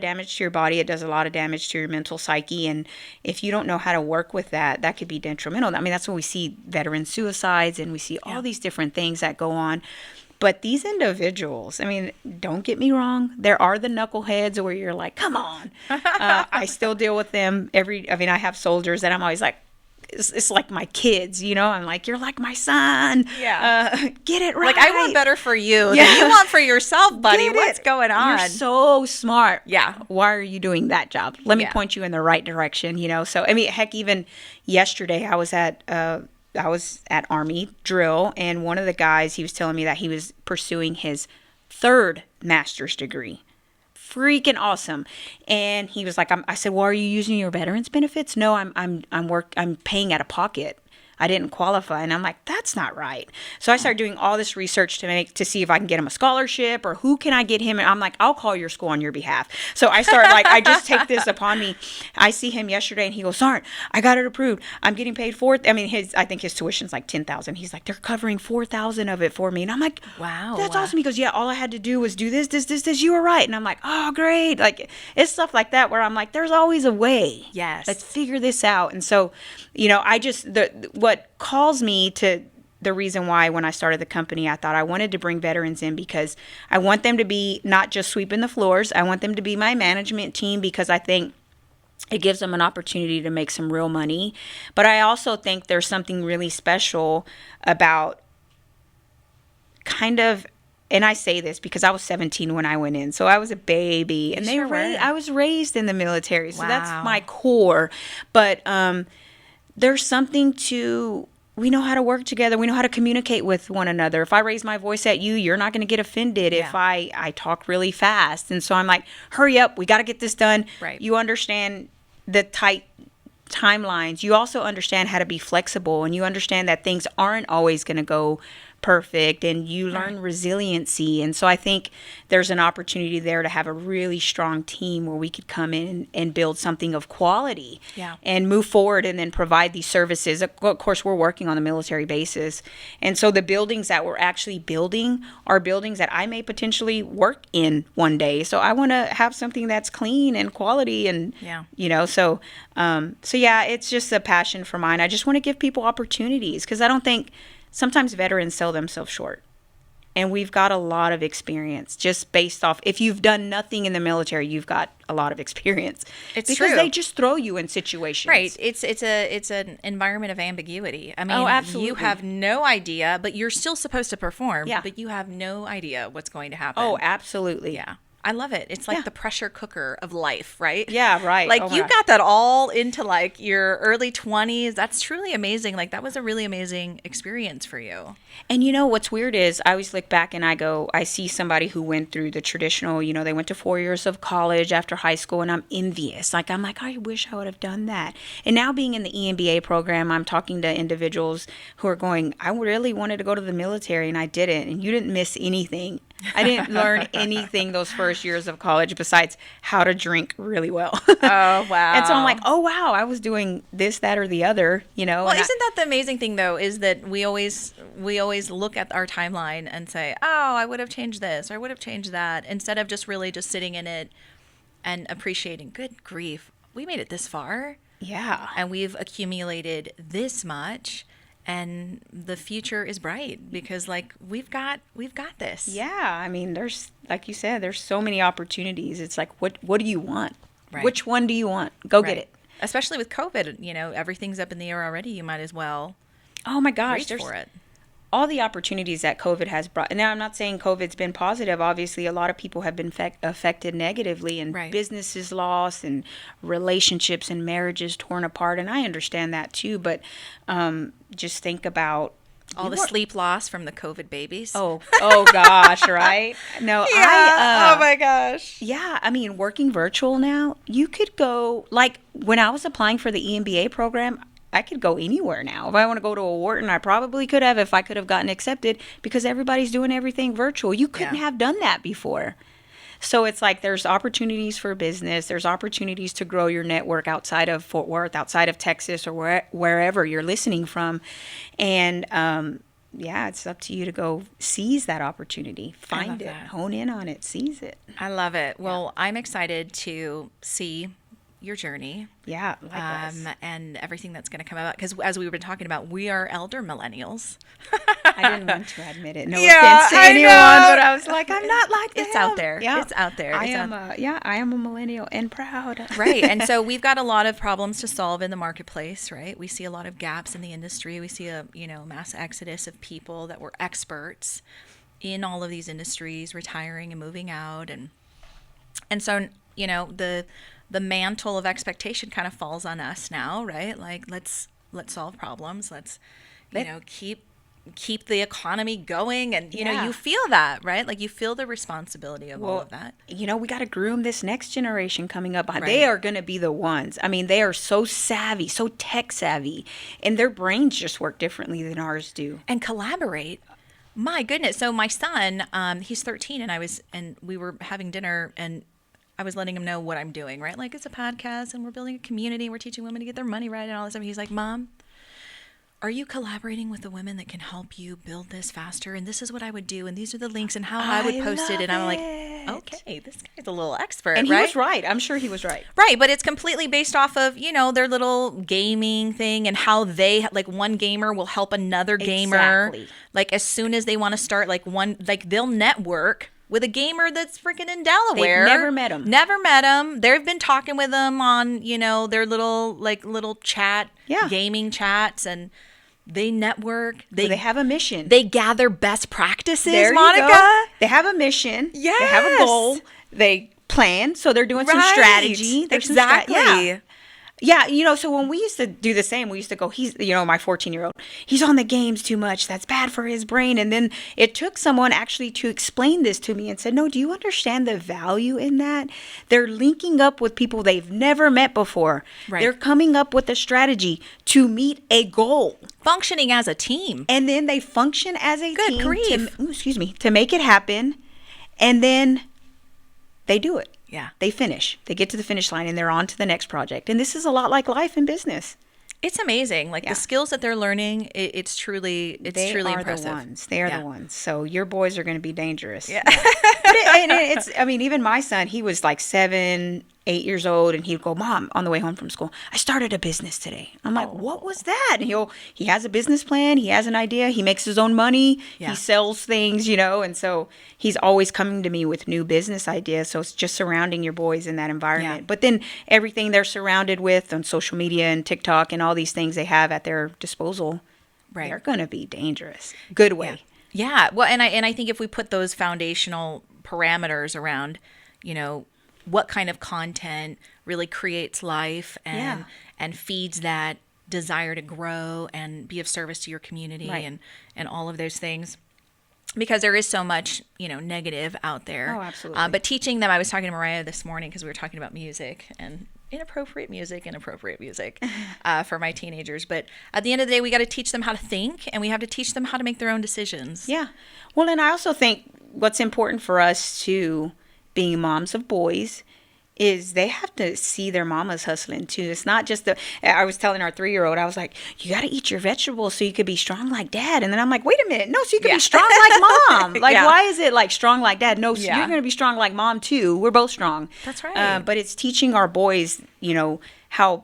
damage to your body. It does a lot of damage to your mental psyche. And if you don't know how to work with that, that could be detrimental. I mean, that's when we see veteran suicides, and we see all these different things that go on. But these individuals, I mean, don't get me wrong. There are the knuckleheads where you're like, come on. I still deal with them I have soldiers that I'm always like, it's like my kids, I'm like, you're like my son. Yeah. Get it right. Like, I want better for you than you want for yourself, buddy. What's going on? You're so smart. Yeah. Why are you doing that job? Let me point you in the right direction, So, I mean, heck, even yesterday I was at Army drill, and one of the guys, he was telling me that he was pursuing his third master's degree. Freaking awesome. And he was like, I said, well, are you using your veterans benefits? No, I'm paying out of pocket. I didn't qualify. And I'm like, that's not right. So I started doing all this research to see if I can get him a scholarship or who can I get him. And I'm like, I'll call your school on your behalf. So I start like, I just take this upon me. I see him yesterday and he goes, Sarn, I got it approved. I'm getting paid I think his tuition's like 10,000. He's like, they're covering 4,000 of it for me. And I'm like, Wow. that's awesome. He goes, yeah, all I had to do was do this. You were right. And I'm like, oh, great. Like, it's stuff like that where I'm like, there's always a way. Yes. Let's figure this out. And so, what calls me to the reason why when I started the company, I thought I wanted to bring veterans in because I want them to be not just sweeping the floors. I want them to be my management team because I think it gives them an opportunity to make some real money. But I also think there's something really special about kind of, and I say this because I was 17 when I went in, so I was a baby, and I was raised in the military, so that's my core. But there's something to, we know how to work together. We know how to communicate with one another. If I raise my voice at you, you're not going to get offended if I talk really fast. And so I'm like, hurry up, we got to get this done. Right. You understand the tight timelines. You also understand how to be flexible, and you understand that things aren't always going to go perfect, and you learn resiliency. And so I think there's an opportunity there to have a really strong team where we could come in and build something of quality and move forward and then provide these services. Of course, we're working on a military basis. And so the buildings that we're actually building are buildings that I may potentially work in one day. So I want to have something that's clean and quality and, so it's just a passion for mine. I just want to give people opportunities because I don't think sometimes veterans sell themselves short. And we've got a lot of experience just based off, if you've done nothing in the military, you've got a lot of experience. It's because true. They just throw you in situations. Right. It's an environment of ambiguity. I mean, absolutely. You have no idea, but you're still supposed to perform. Yeah. But you have no idea what's going to happen. Oh, absolutely. Yeah. I love it. It's like the pressure cooker of life, right? Yeah, right. Like you got that all into like your early 20s. That's truly amazing. Like that was a really amazing experience for you. And what's weird is I always look back and I see somebody who went through the traditional, they went to 4 years of college after high school, and I'm envious. Like, I'm like, I wish I would have done that. And now being in the EMBA program, I'm talking to individuals who are going, I really wanted to go to the military and I didn't. And you didn't miss anything. I didn't learn anything those first years of college besides how to drink really well. Oh, wow. And so I'm like, oh, wow, I was doing this, that, or the other, Well, isn't that the amazing thing, though, is that we always look at our timeline and say, oh, I would have changed this or I would have changed that, instead of just really just sitting in it and appreciating, good grief, we made it this far. Yeah. And we've accumulated this much. And the future is bright because we've got this. Yeah. I mean, there's, like you said, there's so many opportunities. It's like, what do you want? Right. Which one do you want? Go get it. Especially with COVID, everything's up in the air already. You might as well oh my gosh, reach for it. All the opportunities that COVID has brought. And now I'm not saying COVID's been positive. Obviously, a lot of people have been affected negatively, and businesses lost, and relationships and marriages torn apart. And I understand that too. But just think about all the sleep loss from the COVID babies. Oh gosh, right? No, oh my gosh. Yeah, I mean, working virtual now, you could go, like when I was applying for the EMBA program, I could go anywhere now. If I want to go to a Wharton, I probably could have if I could have gotten accepted because everybody's doing everything virtual. You couldn't have done that before. So it's like there's opportunities for business. There's opportunities to grow your network outside of Fort Worth, outside of Texas, or wherever you're listening from. And it's up to you to go seize that opportunity. Find it, hone in on it, seize it. I love it. Well, I'm excited to see your journey. Yeah, likewise. And everything that's going to come about. Because as we've been talking about, we are elder millennials. I didn't want to admit it. No offense to anyone, but I was like, I'm not like that. It's out there. Yeah. It's out there. I am a millennial and proud. Right. And so we've got a lot of problems to solve in the marketplace, right? We see a lot of gaps in the industry. We see a, mass exodus of people that were experts in all of these industries retiring and moving out. And so, the mantle of expectation kind of falls on us now, right? Like let's solve problems. Let's keep keep the economy going. And, you know, Yeah. you feel that, right? Like you feel the responsibility of all of that. You know, we got to groom this next generation coming up. They Right. are going to be the ones. I mean, they are so savvy, so tech savvy, and their brains just work differently than ours do. And collaborate. My goodness. So my son, he's 13, and we were having dinner, and I was letting him know what I'm doing, right? Like it's a podcast and we're building a community. We're teaching women to get their money right and all this stuff. He's like, Mom, are you collaborating with the women that can help you build this faster? And this is what I would do. And these are the links and how I would post it. love And I'm like, it. okay, this guy's a little expert, And he right? was right. I'm sure he was right. Right, but it's completely based off of, you know, their little gaming thing and how they, like one gamer will help another gamer. Exactly. Like as soon as they want to start, like they'll network with a gamer that's freaking in Delaware. never met him. Never met him. They've been talking with them on, you know, their little chat, Yeah. gaming chats, and they network. They have a mission. They gather best practices, There you Monica. go. They have a mission. They have a Yes. goal. They plan. So they're doing some Right. strategy. There's some Exactly. yeah. Yeah, you know, so when we used to do the same, we used to go, he's, you know, my 14-year-old, he's on the games too much. That's bad for his brain. And then it took someone actually to explain this to me and said, no, do you understand the value in that? They're linking up with people they've never met before. Right. They're coming up with a strategy to meet a goal. Functioning as a team. And then they function as a Good team grief. to make it happen. And then they do it. Yeah. They finish. They get to the finish line and they're on to the next project. And this is a lot like life and business. It's amazing. Like Yeah. the skills that they're learning, it's truly They are impressive. the ones. They are Yeah. the ones. So your boys are going to be dangerous. Yeah. It's, I mean, even my son, he was like 7, 8 years old, and he'd go, Mom, on the way home from school, I started a business today. I'm like, what was that? And he has a business plan. He has an idea. He makes his own money. Yeah. He sells things, you know, and so he's always coming to me with new business ideas. So it's just surrounding your boys in that environment. Yeah. But then everything they're surrounded with on social media and TikTok and all these things they have at their disposal, Right. they're going to be dangerous. Good way. Yeah. Well, and I think if we put those foundational parameters around, you know, what kind of content really creates life and feeds that desire to grow and be of service to your community Right. and all of those things. Because there is so much, you know, negative out there. Oh, absolutely. But teaching them, I was talking to Mariah this morning because we were talking about music and inappropriate music for my teenagers. But at the end of the day, we got to teach them how to think and we have to teach them how to make their own decisions. Yeah. Well, and I also think what's important for us too, being moms of boys, is they have to see their mamas hustling too. It's not just I was telling our 3-year-old, I was like, you got to eat your vegetables so you could be strong like dad. And then I'm like, wait a minute. No, so you can be strong like mom. Like, Yeah. why is it like strong like dad? No, so Yeah. you're going to be strong like mom too. We're both strong. That's right. But it's teaching our boys, you know, how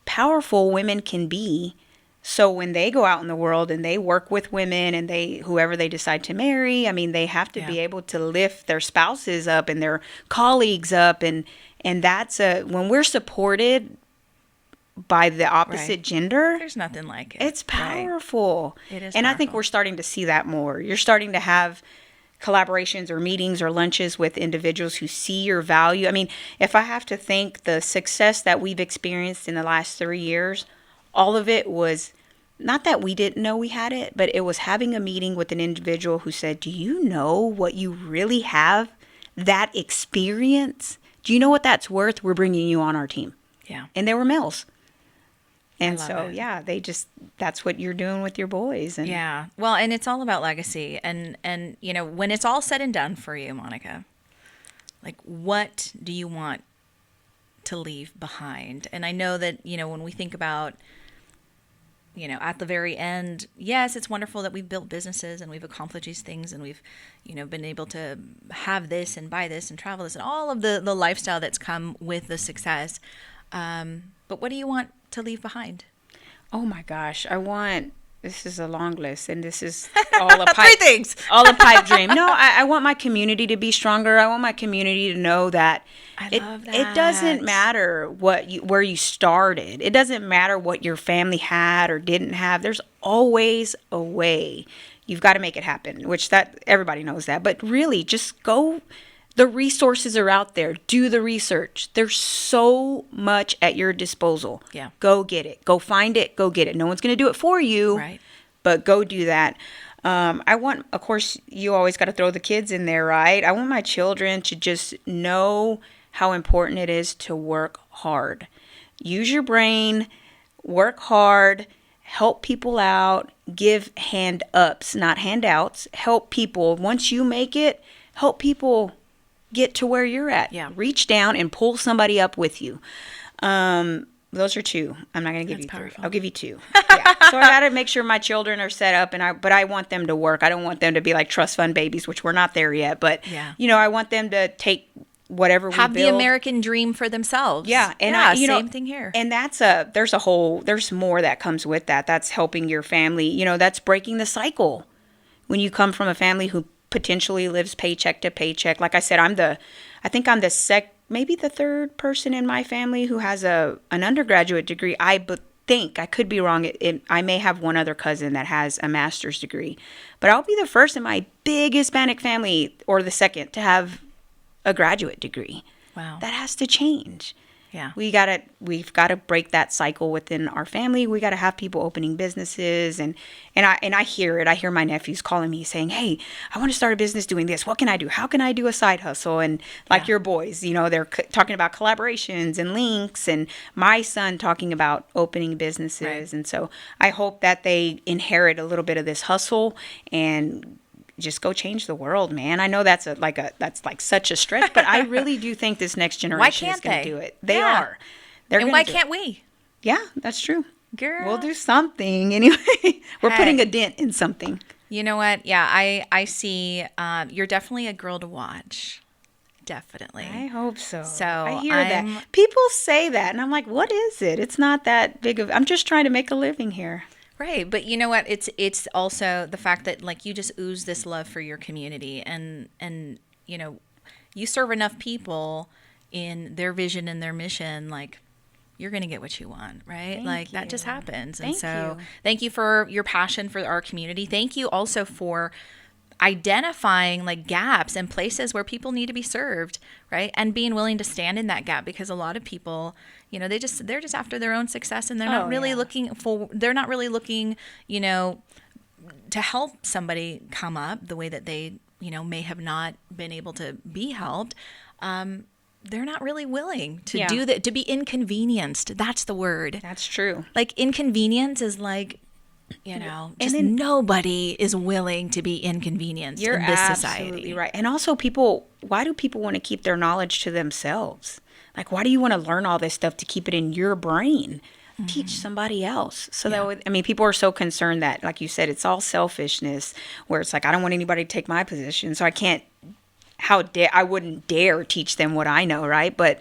powerful women can be. So when they go out in the world and they work with women and whoever they decide to marry, I mean, they have to be Yeah. able to lift their spouses up and their colleagues up. And that's when we're supported by the opposite Right. gender, There's nothing like it. it's Right. powerful. It is And I think powerful. we're starting to see that more. You're starting to have collaborations or meetings or lunches with individuals who see your value. I mean, if I have to think the success that we've experienced in the last 3 years, all of it was not that we didn't know we had it, but it was having a meeting with an individual who said, do you know what you really have? That experience? Do you know what that's worth? We're bringing you on our team. Yeah. And they were males. And love so, it. yeah, that's what you're doing with your boys. And Yeah. Well, and it's all about legacy. And you know, when it's all said and done for you, Monica, like what do you want to leave behind? And I know that, you know, when we think about, you know, at the very end, yes, it's wonderful that we've built businesses and we've accomplished these things and we've, you know, been able to have this and buy this and travel this and all of the lifestyle that's come with the success. But what do you want to leave behind? oh my gosh, this is a long list, and this is all a pipe. 3 things. All a pipe dream. No, I want my community to be stronger. I want my community to know that love it doesn't that. matter where you started. It doesn't matter what your family had or didn't have. There's always a way. You've got to make it happen, which that everybody knows that. But really, just go. The resources are out there. Do the research. There's so much at your disposal. Yeah. Go get it. Go find it. Go get it. No one's going to do it for you. Right. but go do that. I want, of course, you always got to throw the kids in there, right? I want my children to just know how important it is to work hard. Use your brain, work hard, help people out, give hand ups, not handouts. Help people. Once you make it, help people get to where you're at. Yeah. Reach down and pull somebody up with you. Those are two. I'm not going to give That's you three. powerful. I'll give you two. Yeah. So I got to make sure my children are set up, but I want them to work. I don't want them to be like trust fund babies, which we're not there yet. But Yeah. I want them to take whatever we Have the build. American dream for themselves. Yeah, and same thing here. And there's more that comes with that. That's helping your family. That's breaking the cycle. When you come from a family who potentially lives paycheck to paycheck, like I said, I think I'm maybe the third person in my family who has an undergraduate degree. I think, I could be wrong. I may have one other cousin that has a master's degree, but I'll be the first in my big Hispanic family, or the second, to have a graduate degree. Wow. That has to change. Yeah. We've got to break that cycle within our family. We got to have people opening businesses, and I hear it. I hear my nephews calling me saying, "Hey, I want to start a business doing this. What can I do? How can I do a side hustle?" And like your boys, they're talking about collaborations and links, and my son talking about opening businesses. Right. And so I hope that they inherit a little bit of this hustle and just go change the world, man. I know that's like such a stretch, but I really do think this next generation is going to do it. They are. And why can't we? Yeah, that's true. Girl. We'll do something anyway. We're putting a dent in something. You know what? Yeah, I see. You're definitely a girl to watch. Definitely. I hope so. So I hear that. People say that, and I'm like, what is it? It's not that big of. I'm just trying to make a living here. Right, but you know what? It's also the fact that like you just ooze this love for your community, and you serve enough people in their vision and their mission, like you're gonna get what you want, right? That just happens. And so thank you for your passion for our community. Thank you also for identifying like gaps and places where people need to be served, right? And being willing to stand in that gap, because a lot of people, they're just after their own success, and they're not really looking, to help somebody come up the way that they, may have not been able to be helped. They're not really willing to do that, to be inconvenienced. That's the word. That's true. Like inconvenience is like, nobody is willing to be inconvenienced in this society. You're absolutely right. And also why do people want to keep their knowledge to themselves? Like, why do you want to learn all this stuff to keep it in your brain? Mm-hmm. Teach somebody else. So people are so concerned that, like you said, it's all selfishness, where it's like, I don't want anybody to take my position, so I can't, I wouldn't dare teach them what I know, right? But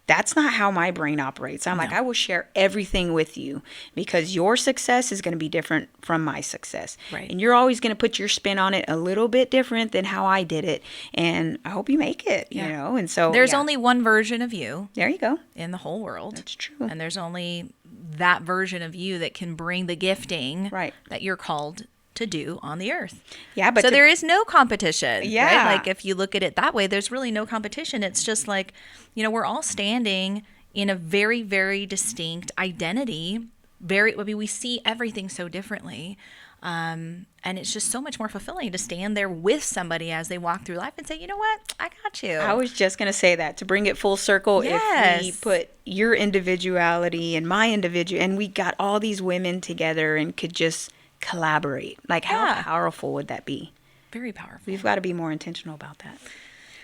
that's not how my brain operates. I'm like, I will share everything with you, because your success is going to be different from my success. Right. And you're always going to put your spin on it a little bit different than how I did it. And I hope you make it, And so there's only one version of you. There you go. In the whole world. That's true. And there's only that version of you that can bring the gifting that you're called to do on the earth. Yeah, but so there is no competition. Yeah. Right? Like if you look at it that way, there's really no competition. It's just like, we're all standing in a very, very distinct identity. We see everything so differently. And it's just so much more fulfilling to stand there with somebody as they walk through life and say, you know what, I got you. I was just going to say that, to bring it full circle. If we put your individuality and my and we got all these women together and could just collaborate, like how powerful would that be? Very powerful. We've got to be more intentional about that.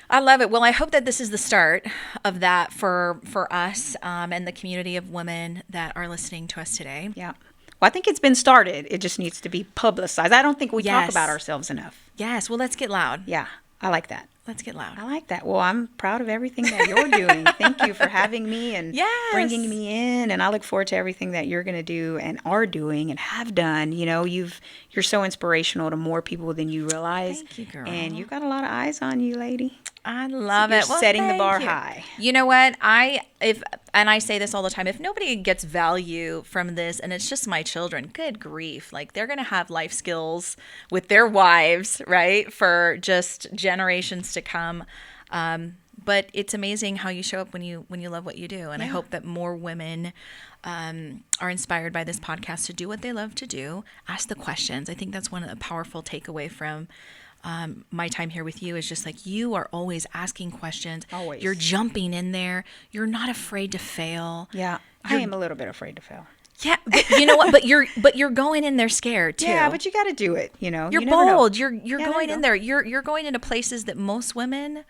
I love it. Well, I hope that this is the start of that for us and the community of women that are listening to us today. Yeah. Well, I think it's been started. It just needs to be publicized. I don't think we talk about ourselves enough. Yes. Well, let's get loud. Yeah. I like that. Let's get loud. I like that. Well, I'm proud of everything that you're doing. Thank you for having me and bringing me in. And I look forward to everything that you're going to do and are doing and have done. You're so inspirational to more people than you realize. Thank you, girl. And you've got a lot of eyes on you, lady. I love it. You're setting the bar high. You know what? I say this all the time. If nobody gets value from this, and it's just my children, good grief. Like, they're going to have life skills with their wives, right? For just generations to come. But it's amazing how you show up when you love what you do. And I hope that more women are inspired by this podcast to do what they love to do, ask the questions. I think that's one of the powerful takeaway from my time here with you is just like you are always asking questions. Always. You're jumping in there. You're not afraid to fail. Yeah, I am a little bit afraid to fail. Yeah, but you know what? But you're going in there scared too. Yeah, but you got to do it. You know, You're you never know. bold. You're going you in go. there. You're going into places that most women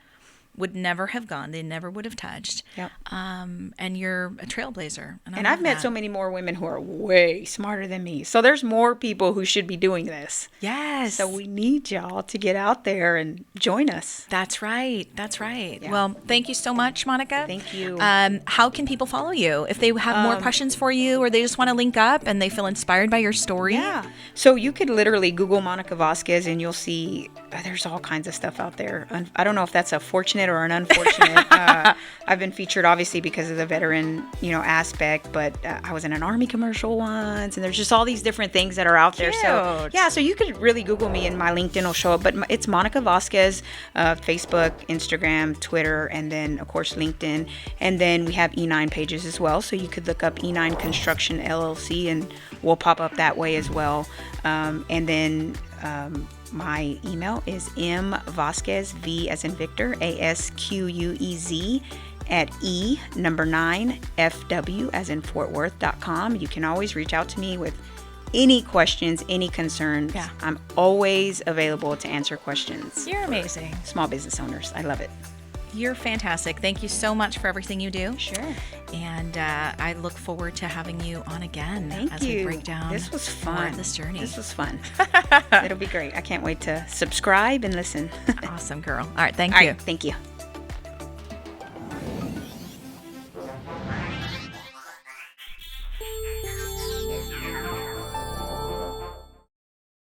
would never have gone. They never would have touched. Yep. And you're a trailblazer. And I've met so many more women who are way smarter than me. So there's more people who should be doing this. Yes. So we need y'all to get out there and join us. That's right. That's right. Yeah. Well, thank you so much, Monica. Thank you. How can people follow you if they have more questions for you, or they just want to link up and they feel inspired by your story? Yeah. So you could literally Google Monica Vasquez and you'll see there's all kinds of stuff out there. I don't know if that's a fortunate or an unfortunate. I've been featured obviously because of the veteran, aspect, but I was in an Army commercial once, and there's just all these different things that are out there. So Cute. yeah, so you could really Google me and my LinkedIn will show up, but it's Monica Vasquez, Facebook, Instagram, Twitter, and then of course LinkedIn. And then we have E9 pages as well. So you could look up E9 Construction LLC and we'll pop up that way as well. And then my email is mvasquez, V as in Victor, ASQUEZ at E9FW as in Fort Worth.com. You can always reach out to me with any questions, any concerns. Yeah. I'm always available to answer questions. You're amazing. Small business owners. I love it. You're fantastic. Thank you so much for everything you do. Sure. And I look forward to having you on again Thank as you. we break down This was more fun. of this journey. This was fun. It'll be great. I can't wait to subscribe and listen. Awesome, girl. All right. Thank All you. right. Thank you.